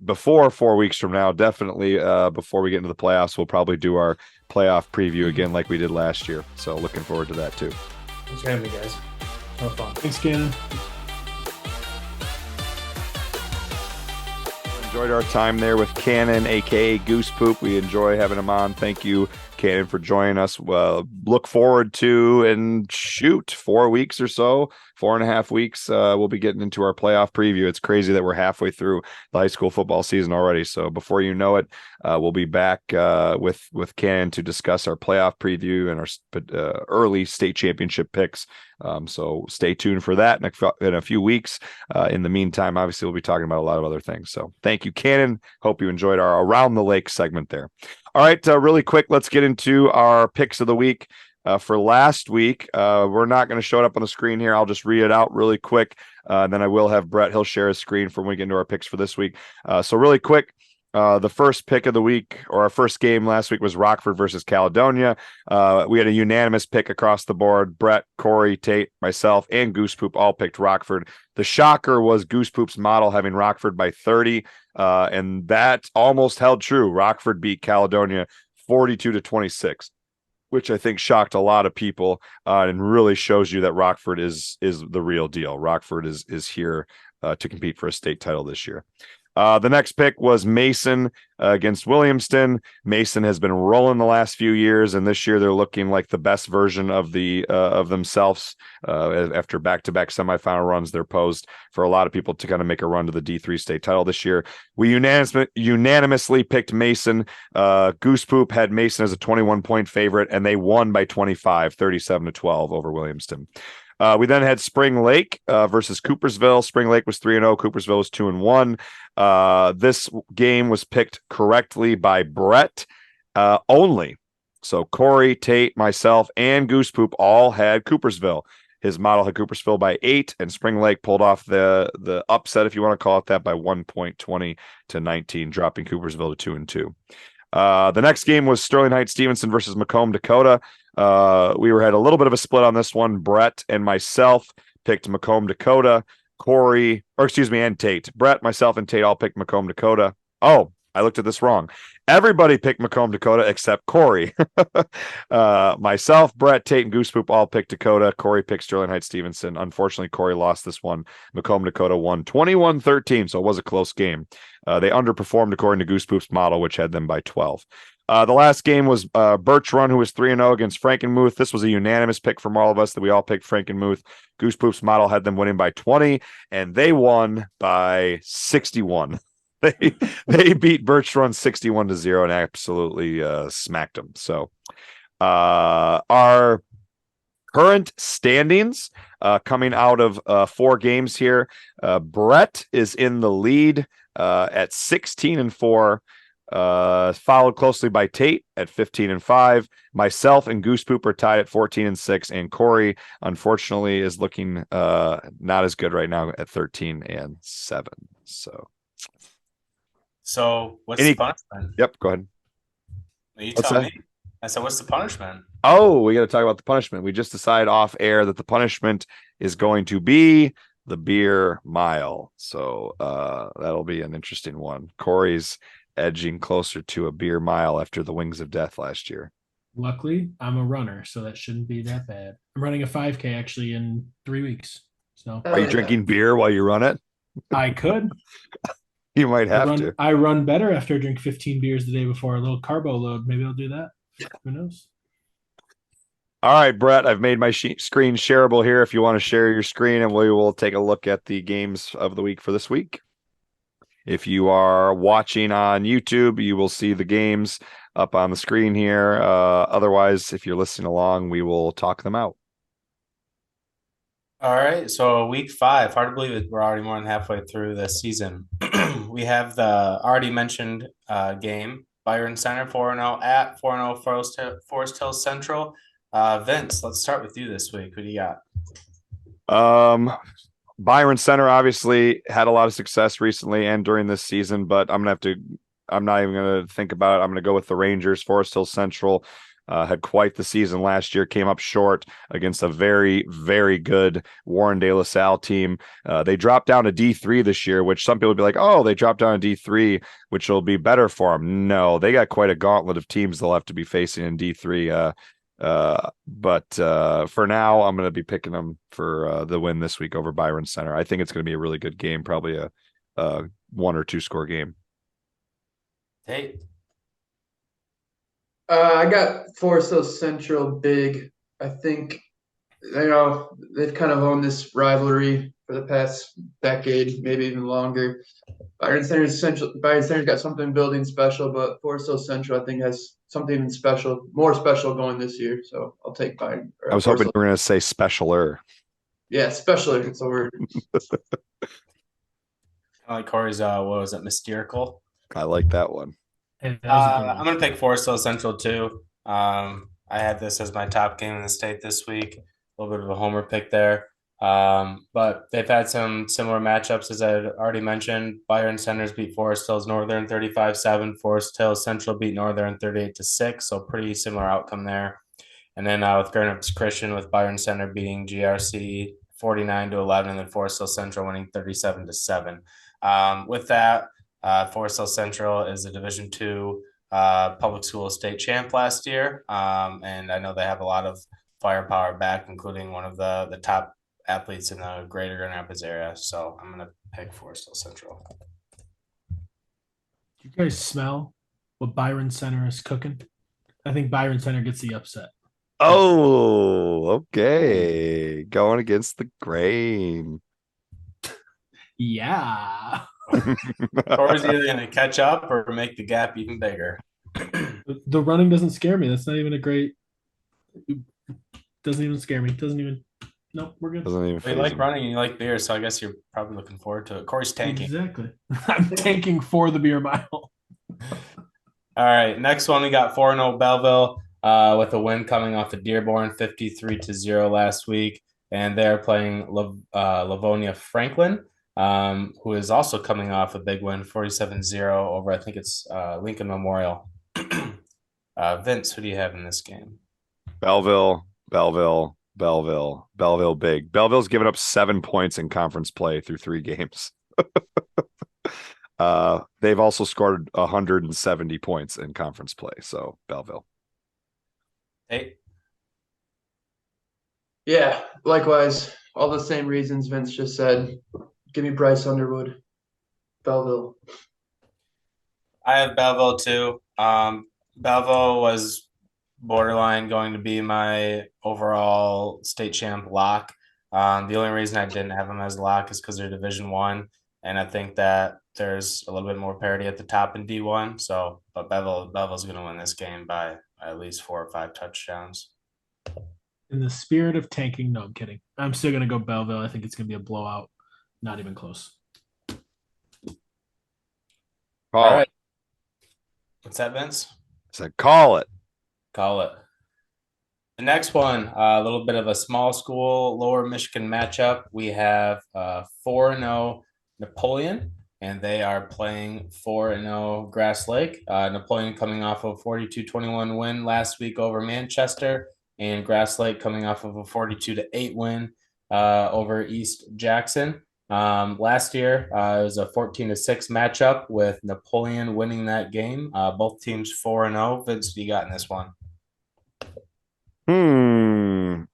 Speaker 2: before 4 weeks from now, definitely before we get into the playoffs, we'll probably do our playoff preview again like we did last year. So looking forward to that too.
Speaker 4: Thanks for having me, guys. Have fun.
Speaker 5: Thanks, Kanon.
Speaker 2: Enjoyed our time there with Kanon AKA Goosepoop. We enjoy having him on. Thank you, Kanon, for joining us. Look forward to, and 4 weeks or so, 4.5 weeks. We'll be getting into our playoff preview. It's crazy that we're halfway through the high school football season already. So before you know it, we'll be back with Kanon to discuss our playoff preview and our early state championship picks. So stay tuned for that in a few weeks. In the meantime, obviously, we'll be talking about a lot of other things. So thank you, Kanon. Hope you enjoyed our Around the Lake segment there. All right, really quick, let's get into our picks of the week. For last week, we're not going to show it up on the screen here. I'll just read it out really quick. Then I will have Brett. He'll share his screen for when we get into our picks for this week. So really quick, the first pick of the week, or our first game last week, was Rockford versus Caledonia. We had a unanimous pick across the board. Brett, Kory, Tate, myself, and Goosepoop all picked Rockford. The shocker was Goosepoop's model having Rockford by 30, and that almost held true. Rockford beat Caledonia 42-26, which I think shocked a lot of people, and really shows you that Rockford is the real deal. Rockford is here to compete for a state title this year. The next pick was Mason against Williamston. Mason has been rolling the last few years, and this year they're looking like the best version of themselves. After back-to-back semifinal runs, they're posed for a lot of people to kind of make a run to the D3 state title this year. We unanimously picked Mason. Goosepoop had Mason as a 21-point favorite, and they won by 25, 37-12 over Williamston. We then had Spring Lake versus Coopersville. Spring Lake was 3-0. Coopersville was 2-1. This game was picked correctly by Brett only. So Kory, Tate, myself, and Goosepoop all had Coopersville. His model had Coopersville by 8, and Spring Lake pulled off the upset, if you want to call it that, by 1 point, 20-19, dropping Coopersville to 2-2. The next game was Sterling Heights Stevenson versus Macomb, Dakota. We had a little bit of a split on this one. Brett and myself picked Macomb, Dakota. Kory, and Tate. Brett, myself, and Tate all picked Macomb, Dakota. Oh, I looked at this wrong. Everybody picked Macomb, Dakota except Kory. Myself, Brett, Tate, and Goosepoop all picked Dakota. Kory picked Sterling Heights Stevenson. Unfortunately, Kory lost this one. Macomb, Dakota won 21-13, so it was a close game. They underperformed according to Goosepoop's model, which had them by 12. The last game was Birch Run, who was 3-0 against Frankenmuth. This was a unanimous pick from all of us that we all picked Frankenmuth. Goosepoop's model had them winning by 20, and they won by 61. They beat Birch Run 61-0 and absolutely smacked them. So our current standings coming out of 4 games here, Brett is in the lead at 16-4. Followed closely by Tate at 15-5. Myself and Goosepoop are tied at 14-6, and Kory, unfortunately, is looking not as good right now at 13-7.
Speaker 7: So what's the punishment?
Speaker 2: Yep, go ahead.
Speaker 7: You tell me. I said, what's the punishment?
Speaker 2: Oh, we got to talk about the punishment. We just decided off air that the punishment is going to be the beer mile. So that'll be an interesting one. Kory's edging closer to a beer mile after the Wings of Death last year.
Speaker 5: Luckily, I'm a runner, so that shouldn't be that bad. I'm running a 5K actually in 3 weeks. So
Speaker 2: are you drinking beer while you run it?
Speaker 5: I could.
Speaker 2: You might have to.
Speaker 5: I run better after I drink 15 beers the day before, a little carbo load. Maybe I'll do that. Who knows?
Speaker 2: All right, Brett, I've made my screen shareable here if you want to share your screen, and we will take a look at the games of the week for this week. If you are watching on YouTube, you will see the games up on the screen here. Otherwise, if you're listening along, we will talk them out.
Speaker 7: All right, so week 5. Hard to believe it. We're already more than halfway through the season. We have the already mentioned game, Byron Center 4-0 at 4-0 Forest Hills Central. Vince, let's start with you this week. Who do you got?
Speaker 2: Byron Center obviously had a lot of success recently and during this season, but I'm not even going to think about it. I'm going to go with the Rangers. Forest Hills Central had quite the season last year, came up short against a very, very good Warren De La Salle team. They dropped down to D3 this year, which some people would be like, oh, they dropped down to D3, which will be better for them. No, they got quite a gauntlet of teams they'll have to be facing in D3. But for now, I'm going to be picking them for the win this week over Byron Center. I think it's going to be a really good game, probably a 1 or 2 score game.
Speaker 7: Hey.
Speaker 6: I got Forest Hills Central big. I think, they've kind of owned this rivalry for the past decade, maybe even longer. Byron Center's got something building special, but Forest Hills Central, I think, has something even special, more special going this year. So I'll take Byron.
Speaker 2: I was hoping you were going to say specialer.
Speaker 6: Yeah, special. It's a word.
Speaker 7: I like Kory's, what was it, Mystical?
Speaker 2: I like that one.
Speaker 5: And that was a good one.
Speaker 7: I'm going to take Forest Hill Central too. I had this as my top game in the state this week. A little bit of a homer pick there. But they've had some similar matchups, as I had already mentioned. Byron Centers beat Forest Hills Northern 35-7. Forest Hills Central beat Northern 38-6. So pretty similar outcome there. And then with Gurnap's Christian with Byron Center beating GRC 49-11, and then Forest Hills Central winning 37-7. With that, Forest Hills Central is a Division II public school state champ last year, and I know they have a lot of firepower back, including one of the top athletes in the greater Grand Rapids area. So I'm going to pick Forest Hills Central.
Speaker 5: Do you guys smell what Byron Center is cooking? I think Byron Center gets the upset.
Speaker 2: Oh, okay. Going against the grain.
Speaker 5: Yeah.
Speaker 7: Kory's either going to catch up or make the gap even bigger.
Speaker 5: The running doesn't scare me. That's not even a great. Doesn't even scare me. Doesn't even. Nope, we're good.
Speaker 2: Doesn't even
Speaker 7: You
Speaker 2: phase
Speaker 7: like
Speaker 2: him.
Speaker 7: running and you like beer, so I guess you're probably looking forward to it. Kory's tanking.
Speaker 5: Exactly. I'm tanking for the beer mile.
Speaker 7: All right, next one we got 4-0 Belleville with a win coming off of Dearborn 53-0 last week, and they're playing Livonia Franklin, who is also coming off a big win 47-0 over, I think it's Lincoln Memorial. Vince, who do you have in this game?
Speaker 2: Belleville big. Belleville's given up 7 points in conference play through 3 games. They've also scored 170 points in conference play. So Belleville.
Speaker 7: Tate?
Speaker 6: Yeah, likewise. All the same reasons Vince just said. Give me Bryce Underwood. Belleville.
Speaker 7: I have Belleville too. Belleville was borderline going to be my overall state champ lock. The only reason I didn't have them as a lock is because they're Division I, and I think that there's a little bit more parity at the top in D1. So, but Belleville's going to win this game by at least 4 or 5 touchdowns.
Speaker 5: In the spirit of tanking, no, I'm kidding. I'm still gonna go Belleville. I think it's gonna be a blowout. Not even close.
Speaker 2: Call
Speaker 7: All right.
Speaker 2: it.
Speaker 7: What's that, Vince?
Speaker 2: I said call it.
Speaker 7: Call it. The next one, a little bit of a small school, Lower Michigan matchup. We have 4-0 Napoleon, and they are playing 4-0 Grass Lake. Napoleon coming off a 42-21 win last week over Manchester, and Grass Lake coming off of a 42-8 win over East Jackson. Last year, it was a 14-6 matchup with Napoleon winning that game. Both teams 4-0. Vince, what do you got in this one?
Speaker 2: I'm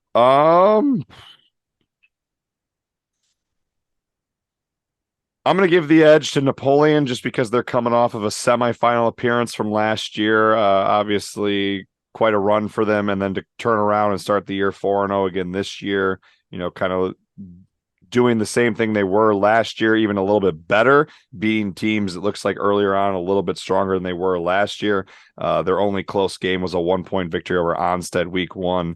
Speaker 2: going to give the edge to Napoleon just because they're coming off of a semifinal appearance from last year. Obviously, quite a run for them, and then to turn around and start the year 4-0 again this year, kind of doing the same thing they were last year, even a little bit better, beating teams it looks like earlier on a little bit stronger than they were last year. Their only close game was a 1-point victory over Onstead week 1.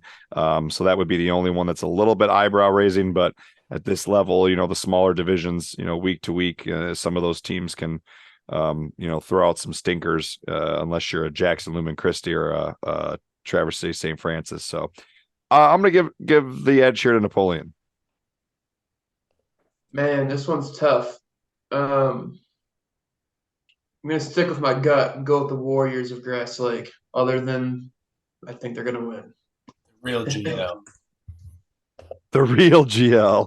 Speaker 2: So that would be the only one that's a little bit eyebrow raising, but at this level, the smaller divisions, week to week, some of those teams can, throw out some stinkers, unless you're a Jackson Lumen Christi or a Traverse City St. Francis. So I'm going to give the edge here to Napoleon.
Speaker 6: Man, this one's tough. I'm going to stick with my gut and go with the Warriors of Grass Lake, other than I think they're going to win.
Speaker 7: Real GL.
Speaker 2: The real GL.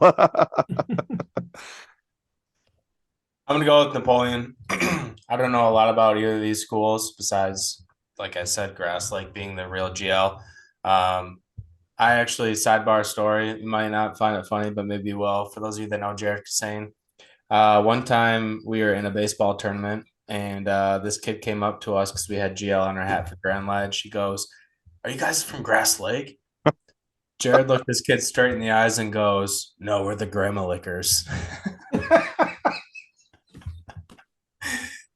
Speaker 7: I'm going to go with Napoleon. I don't know a lot about either of these schools besides, like I said, Grass Lake being the real GL. I actually, sidebar story, you might not find it funny, but maybe you will. For those of you that know Jared Kassane, one time we were in a baseball tournament and this kid came up to us because we had GL on our hat for Grand Lad. She goes, "Are you guys from Grass Lake?" Jared looked this kid straight in the eyes and goes, "No, we're the Grandma Lickers."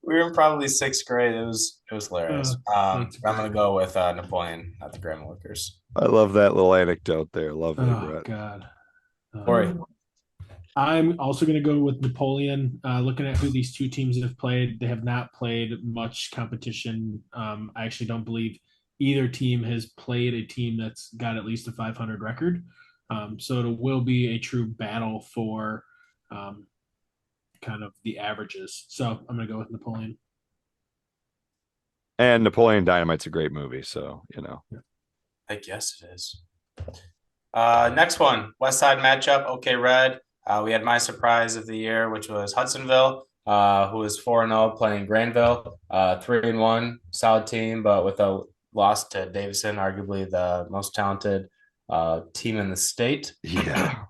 Speaker 7: We were in probably 6th grade. It was hilarious. I'm gonna go with Napoleon, not the Grandma Lickers.
Speaker 2: I love that little anecdote there. Lovely,
Speaker 5: Oh
Speaker 2: Brett.
Speaker 5: God.
Speaker 7: Kory.
Speaker 5: I'm also going to go with Napoleon. Looking at who these two teams have played, they have not played much competition. I actually don't believe either team has played a team that's got at least a 500 record. So it will be a true battle for kind of the averages. So I'm going to go with Napoleon.
Speaker 2: And Napoleon Dynamite's a great movie, so
Speaker 7: I guess it is. Next one, West Side matchup. OK Red. We had my surprise of the year, which was Hudsonville, who is 4-0 playing Granville. 3-1, solid team, but with a loss to Davison, arguably the most talented team in the state.
Speaker 2: Yeah.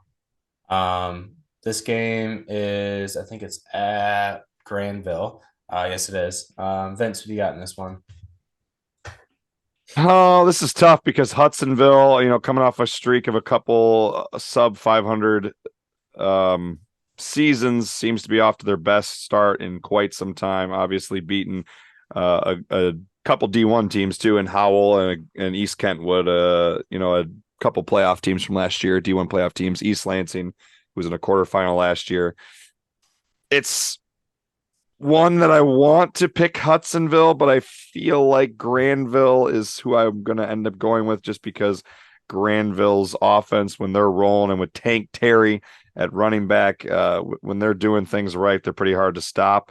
Speaker 7: This game is, I think it's at Granville. Yes, it is. Vince, what do you got in this one?
Speaker 2: Oh, this is tough because Hudsonville, coming off a streak of a couple sub 500 seasons, seems to be off to their best start in quite some time. Obviously, beating a couple D1 teams too in Howell and East Kentwood. A couple playoff teams from last year, D1 playoff teams. East Lansing, who was in a quarterfinal last year. It's one that I want to pick Hudsonville, but I feel like Granville is who I'm going to end up going with, just because Granville's offense, when they're rolling, and with Tank Terry at running back, when they're doing things right, they're pretty hard to stop.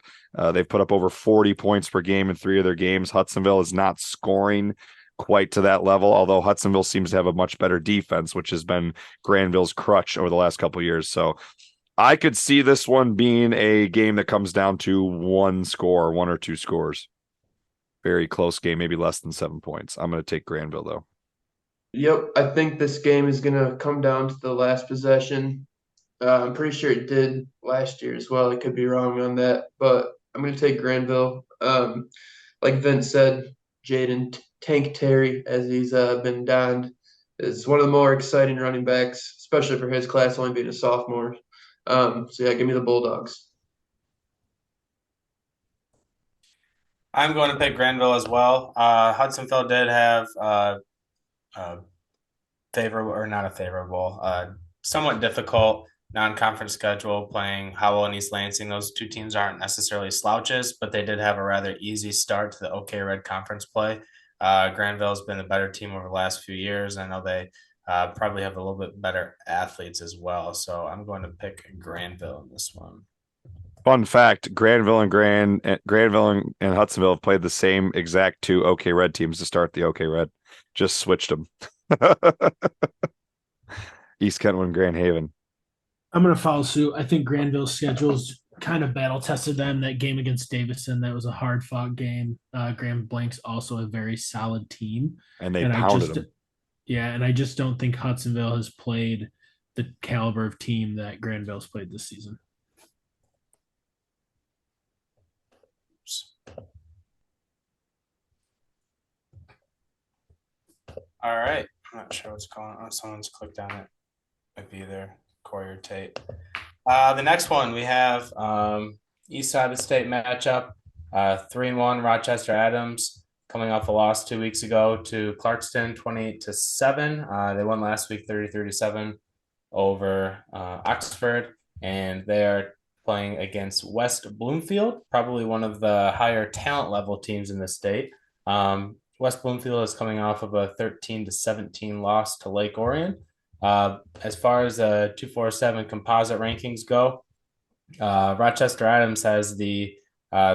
Speaker 2: They've put up over 40 points per game in 3 of their games. Hudsonville is not scoring quite to that level, although Hudsonville seems to have a much better defense, which has been Granville's crutch over the last couple of years. So I could see this one being a game that comes down to 1 or 2 scores. Very close game, maybe less than 7 points. I'm going to take Granville, though.
Speaker 6: Yep, I think this game is going to come down to the last possession. I'm pretty sure it did last year as well. I could be wrong on that, but I'm going to take Granville. Like Vince said, Jaden Tank Terry, as he's been donned, is one of the more exciting running backs, especially for his class, only being a sophomore. So yeah, give me the Bulldogs.
Speaker 7: I'm going to pick Granville as well. Hudsonville did have somewhat difficult non-conference schedule playing Howell and East Lansing. Those two teams aren't necessarily slouches, but they did have a rather easy start to the OK Red Conference play. Granville's been a better team over the last few years. I know they probably have a little bit better athletes as well. So I'm going to pick Granville in this one.
Speaker 2: Fun fact, Granville and Hudsonville have played the same exact 2 OK Red teams to start the OK Red. Just switched them. East Kentwood and Grand Haven.
Speaker 5: I'm going to follow suit. I think Granville's schedule's kind of battle tested them. That game against Davison, that was a hard fought game. Grand Blank's also a very solid team.
Speaker 2: And they pounded them.
Speaker 5: Yeah, and I just don't think Hudsonville has played the caliber of team that Granville's played this season.
Speaker 7: All right. I'm not sure what's going on. Someone's clicked on it. Might be either Kory or Tate. The next one, we have East Side of the State matchup. 3-1 Rochester Adams coming off a loss 2 weeks ago to Clarkston, 28-7. They won last week 30-37 over Oxford, and they are playing against West Bloomfield, probably one of the higher talent level teams in the state. West Bloomfield is coming off of a 13-17 loss to Lake Orion. As far as the 247 composite rankings go, Rochester Adams has the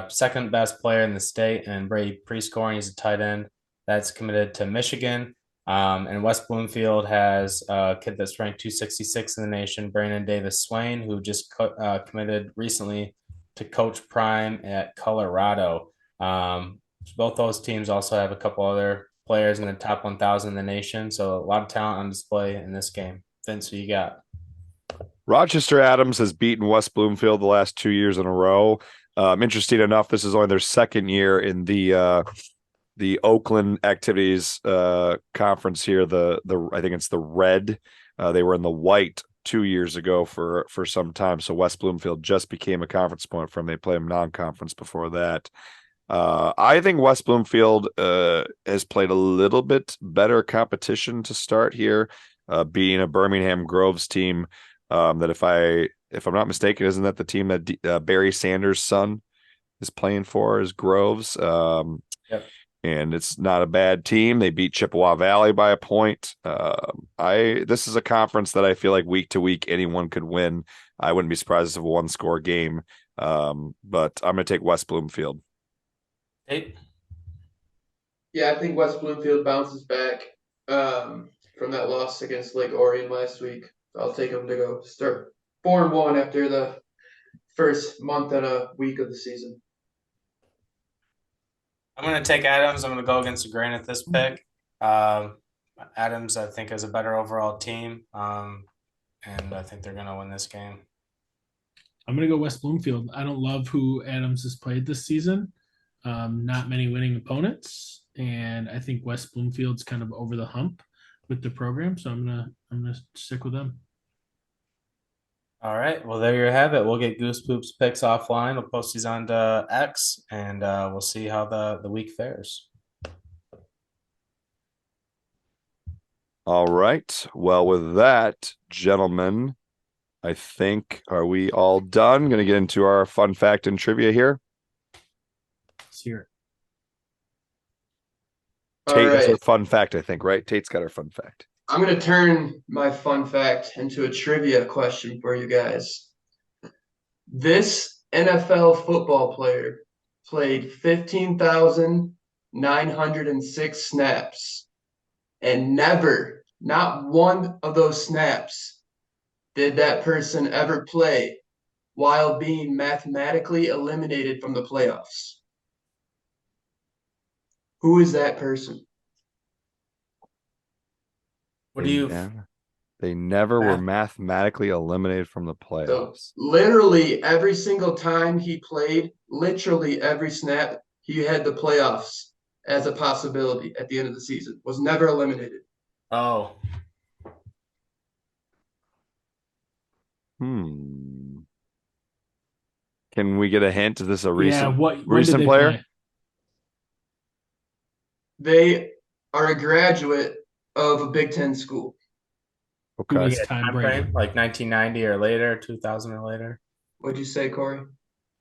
Speaker 7: second best player in the state, and Brady Prescoring is a tight end that's committed to Michigan. And West Bloomfield has a kid that's ranked 266 in the nation, Brandon Davis Swain, who just committed recently to Coach Prime at Colorado. Both those teams also have a couple other players in the top 1,000 in the nation. So a lot of talent on display in this game. Vince, who you got?
Speaker 2: Rochester Adams has beaten West Bloomfield the last 2 years in a row. Interesting enough, this is only their second year in the Oakland Activities conference here. I think it's the red. They were in the white 2 years ago for some time. So West Bloomfield just became a conference point from they played them non-conference before that. I think West Bloomfield has played a little bit better competition to start here, being a Birmingham Groves team. That if I'm not mistaken, isn't that the team that Barry Sanders' son is playing for? Is Groves?
Speaker 7: Yep.
Speaker 2: And it's not a bad team. They beat Chippewa Valley by a point. This is a conference that I feel like week to week anyone could win. I wouldn't be surprised if it's a one-score game. But I'm going to take West Bloomfield.
Speaker 7: Tate?
Speaker 6: Yeah, I think West Bloomfield bounces back from that loss against Lake Orion last week. I'll take them to go start 4-1 after the first month and a week of the season.
Speaker 7: I'm going to take Adams. I'm going to go against the grain at this pick. Adams, I think, has a better overall team, and I think they're going to win this game.
Speaker 5: I'm going to go West Bloomfield. I don't love who Adams has played this season. Not many winning opponents, and I think West Bloomfield's kind of over the hump with the program, so I'm gonna stick with them.
Speaker 7: All right. Well, there you have it. We'll get Goosepoop's picks offline. We'll post these on X, and we'll see how the week fares.
Speaker 2: All right. Well, with that, gentlemen, I think, are we all done? Going to get into our fun fact and trivia here.
Speaker 5: Let's hear it.
Speaker 2: Tate has
Speaker 6: right.
Speaker 2: her fun fact, I think, right? Tate's got her fun fact.
Speaker 6: I'm going to turn my fun fact into a trivia question for you guys. This NFL football player played 15,906 snaps, and never, not one of those snaps, did that person ever play while being mathematically eliminated from the playoffs. Who is that person?
Speaker 7: What do you?
Speaker 2: They never were mathematically eliminated from the playoffs.
Speaker 6: So literally every single time he played, literally every snap, he had the playoffs as a possibility at the end of the season. Was never eliminated.
Speaker 7: Oh,
Speaker 2: Can we get a hint? Is this a recent
Speaker 5: when
Speaker 2: recent
Speaker 5: did they
Speaker 2: player?
Speaker 5: play?
Speaker 6: They are a graduate of a Big Ten school.
Speaker 5: Who
Speaker 2: Okay.
Speaker 5: was Tom
Speaker 7: time
Speaker 5: Brady?
Speaker 7: frame, like 1990 or later, 2000 or later.
Speaker 6: What'd you say, Kory?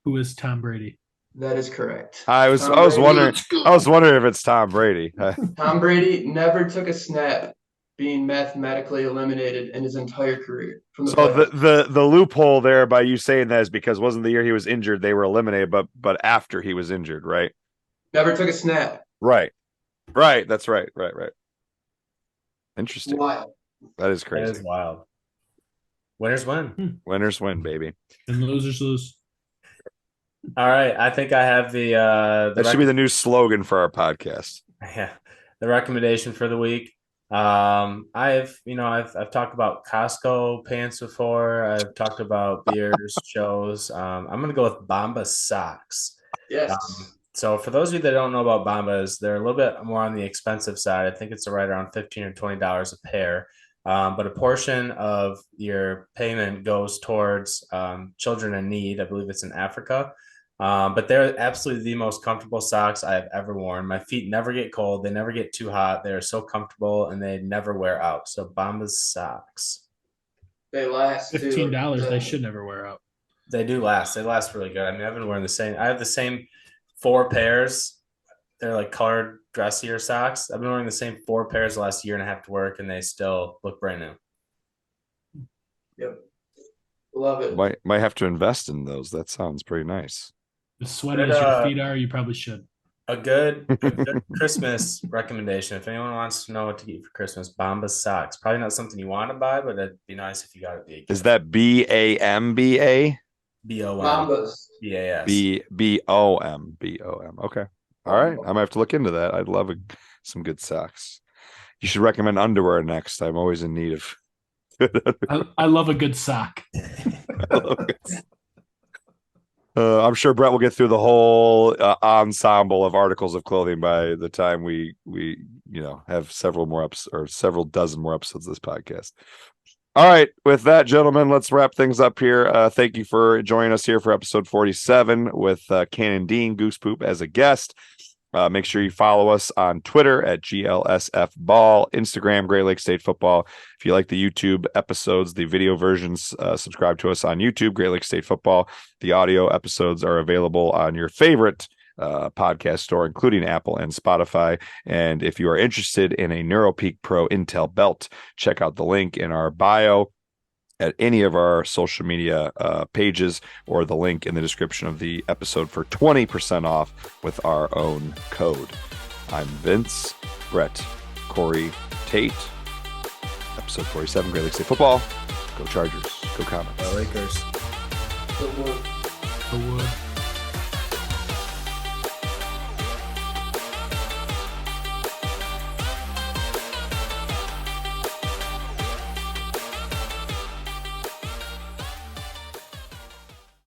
Speaker 5: Who is Tom Brady?
Speaker 6: That is correct.
Speaker 2: I was
Speaker 6: Tom Brady.
Speaker 2: wondering if it's Tom Brady.
Speaker 6: Tom Brady never took a snap being mathematically eliminated in his entire career from the
Speaker 2: So
Speaker 6: playoffs.
Speaker 2: the loophole there by you saying that is because wasn't the year he was injured they were eliminated, but after he was injured, right?
Speaker 6: Never took a snap.
Speaker 2: Right. That's right. Interesting.
Speaker 6: Wild.
Speaker 2: That is
Speaker 7: That
Speaker 2: crazy.
Speaker 7: is wild. Winners win.
Speaker 2: Winners win, baby.
Speaker 5: And losers lose.
Speaker 7: All right. I think I have the
Speaker 2: That should be the new slogan for our podcast.
Speaker 7: Yeah, the recommendation for the week. I've talked about Costco pants before. I've talked about beers, shows. I'm gonna go with Bamba socks.
Speaker 6: Yes.
Speaker 7: So for those of you that don't know about Bombas, they're a little bit more on the expensive side. I think it's right around $15 or $20 a pair. But a portion of your payment goes towards children in need. I believe it's in Africa. But they're absolutely the most comfortable socks I have ever worn. My feet never get cold. They never get too hot. They're so comfortable and they never wear out. So Bombas socks.
Speaker 6: They last too.
Speaker 5: $15. They should never wear out.
Speaker 7: They do last. They last really good. I mean, I've been wearing the same. I have the same 4 pairs. They're like colored dressier socks. I've been wearing the same 4 pairs the last year and a half to work, and they still look brand new.
Speaker 6: Yep. Love it.
Speaker 2: Might have to invest in those. That sounds pretty nice.
Speaker 5: As sweaty as your feet are, you probably should.
Speaker 7: A good Christmas recommendation. If anyone wants to know what to get for Christmas, Bombas socks. Probably not something you want to buy, but it'd be nice if you got it.
Speaker 2: Is that BAMBA?
Speaker 7: BOM?
Speaker 6: Bombas.
Speaker 7: BAS.
Speaker 2: BOM. Okay. All right. I might have to look into that. I'd love some good socks. You should recommend underwear next. I'm always in need of
Speaker 5: I love a good sock.
Speaker 2: I'm sure Brett will get through the whole ensemble of articles of clothing by the time we have several dozen more episodes of this podcast. All right, with that, gentlemen, let's wrap things up here. Thank you for joining us here for episode 47 with Kanon Dean Goosepoop as a guest. Make sure you follow us on Twitter at GLSFBall, Instagram, Great Lakes State Football. If you like the YouTube episodes, the video versions, subscribe to us on YouTube, Great Lakes State Football. The audio episodes are available on your favorite podcast store, including Apple and Spotify. And if you are interested in a NeuroPeak Pro Intel belt, check out the link in our bio at any of our social media pages or the link in the description of the episode for 20% off with our own code. I'm Vince, Brett, Kory, Tate. Episode 47, Great Lakes State Football. Go Chargers. Go Comets.
Speaker 7: Lakers.
Speaker 3: Go Wood.